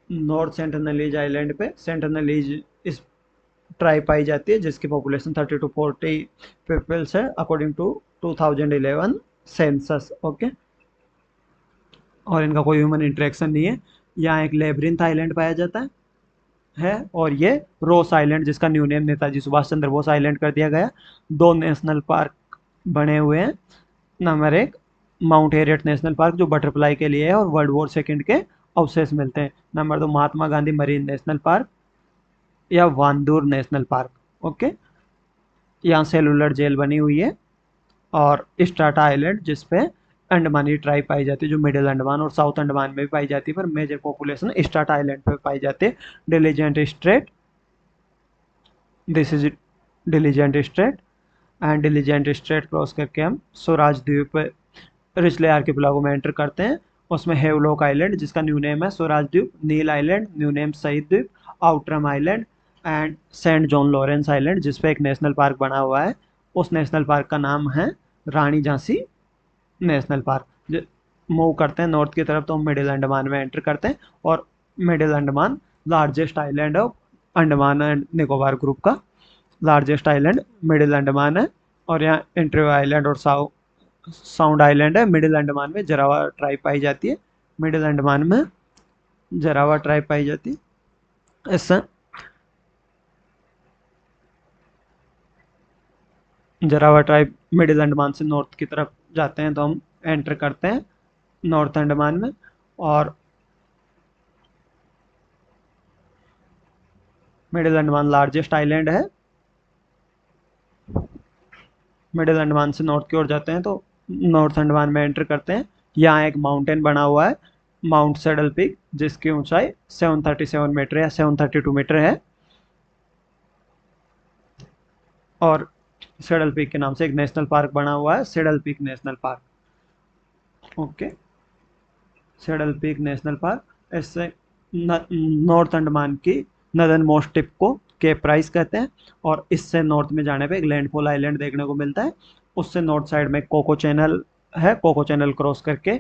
नॉर्थ सेंटिनलीज आइलैंड पे सेंटिनलीज इस ट्राइब पाई जाती है जिसकी पॉपुलेशन 30 to 40 पीपल्स है अकॉर्डिंग टू 2011 सेंसस। ओके। और इनका कोई ह्यूमन इंटरेक्शन नहीं है। यहाँ एक लेब्रिंथ आइलैंड पाया जाता है और ये रोस आइलैंड जिसका new name Netaji Subhash Chandra Bose island कर दिया गया। 2 नेशनल पार्क बने हुए हैं। Number 1 mount Harriet national park जो बटरफ्लाई के लिए है और वर्ल्ड वॉर सेकेंड के अवशेष मिलते हैं। नंबर 2 महात्मा गांधी मरीन नेशनल पार्क, या वांदूर नेशनल पार्क। ओके, यहाँ सेलुलर जेल बनी हुई है। और स्टाटा आइलैंड जिसपे अंडमानी ट्राइब पाई जाती है, जो मिडिल अंडमान और साउथ अंडमान में भी पाई जाती है, पर मेजर पॉपुलेशन स्टाटा आइलैंड पे पाई जाती है। Diligent straight, this is diligent straight, and diligent straight cross करके हम स्वराज द्वीप रिचले आर्किपेलागो में एंटर करते हैं। उसमें हेवलॉक आइलैंड जिसका न्यू नेम है Swaraj Dweep, Neil Island new name Shaheed Dweep, Outram island and Saint John Lawrence Island जिसपे एक नेशनल पार्क बना हुआ है। उस नेशनल पार्क का नाम है Rani Jhansi national park. Move करते हैं नॉर्थ की तरफ तो हम मिडिल अंडमान में एंटर करते हैं। और middle Andaman largest island of Andaman and Nicobar group का लार्जेस्ट आइलैंड मिडिल अंडमान है। और यहाँ इंटरव्यू आइलैंड और साउंड आइलैंड है। मिडिल अंडमान में जरावा ट्राइब पाई जाती है। मिडिल अंडमान में जरावा ट्राइब पाई जाती है। इससे जरावा ट्राइब मिडिल अंडमान से नॉर्थ की तरफ जाते हैं तो हम एंटर करते हैं नॉर्थ अंडमान में। और मिडिल अंडमान लार्जेस्ट आइलैंड है। मिडिल अंडमान से नॉर्थ की ओर जाते हैं तो नॉर्थ अंडमान में एंटर करते हैं। यहाँ एक माउंटेन बना हुआ है, माउंट सेडल पीक, जिसकी ऊंचाई 737 मीटर या 732 मीटर है। और सेडल पीक के नाम से एक नेशनल पार्क बना हुआ है, Saddle Peak national park. Okay, saddle Peak national park. इससे नॉर्थ अंडमान की नदर्न मोस्ट टिप को केप प्राइस कहते हैं। और इससे नॉर्थ में जाने पे एक लैंडफॉल आइलैंड देखने को मिलता है। उससे नॉर्थ साइड में कोको चैनल है, कोको चैनल क्रॉस करके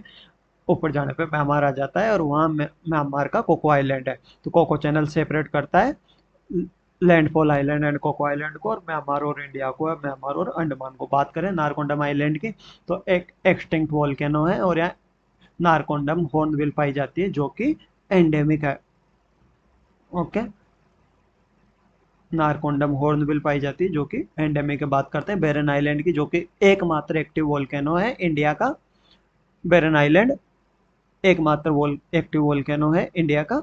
ऊपर जाने पे म्यांमार आ जाता है और वहाँ म्यांमार का कोको आइलैंड है। तो कोको चैनल सेपरेट करता है Landfall island and Coco island को, और म्यांमार और इंडिया को, म्यांमार और अंडमान को। बात करें नारकोंडम आइलैंड की तो एक एक्सटिंक्ट वोल्केनो है और यहाँ नारकोंडम हॉर्नबिल पाई जाती है जो कि एंडेमिक है। ओके, नारकोंडम हॉर्नबिल पाई जाती है जो कि एंडेमिक की बात करते हैं। बेरन आइलैंड की जो कि एकमात्र एक्टिव वोल्केनो है इंडिया का। बेरन आइलैंड एकमात्र एक्टिव वोल्केनो है इंडिया का।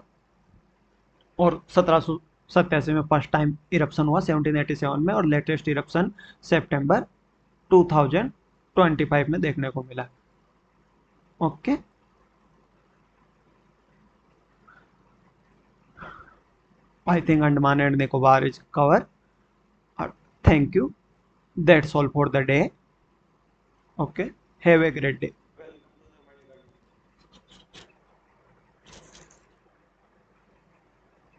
और 1787 में फर्स्ट टाइम इरप्शन हुआ 1787 में, और लेटेस्ट इरप्शन सितंबर 2025 में देखने को मिला। Okay, I think Andaman and Nicobar is covered. Thank you. That's all for the day. Okay. Have a great day.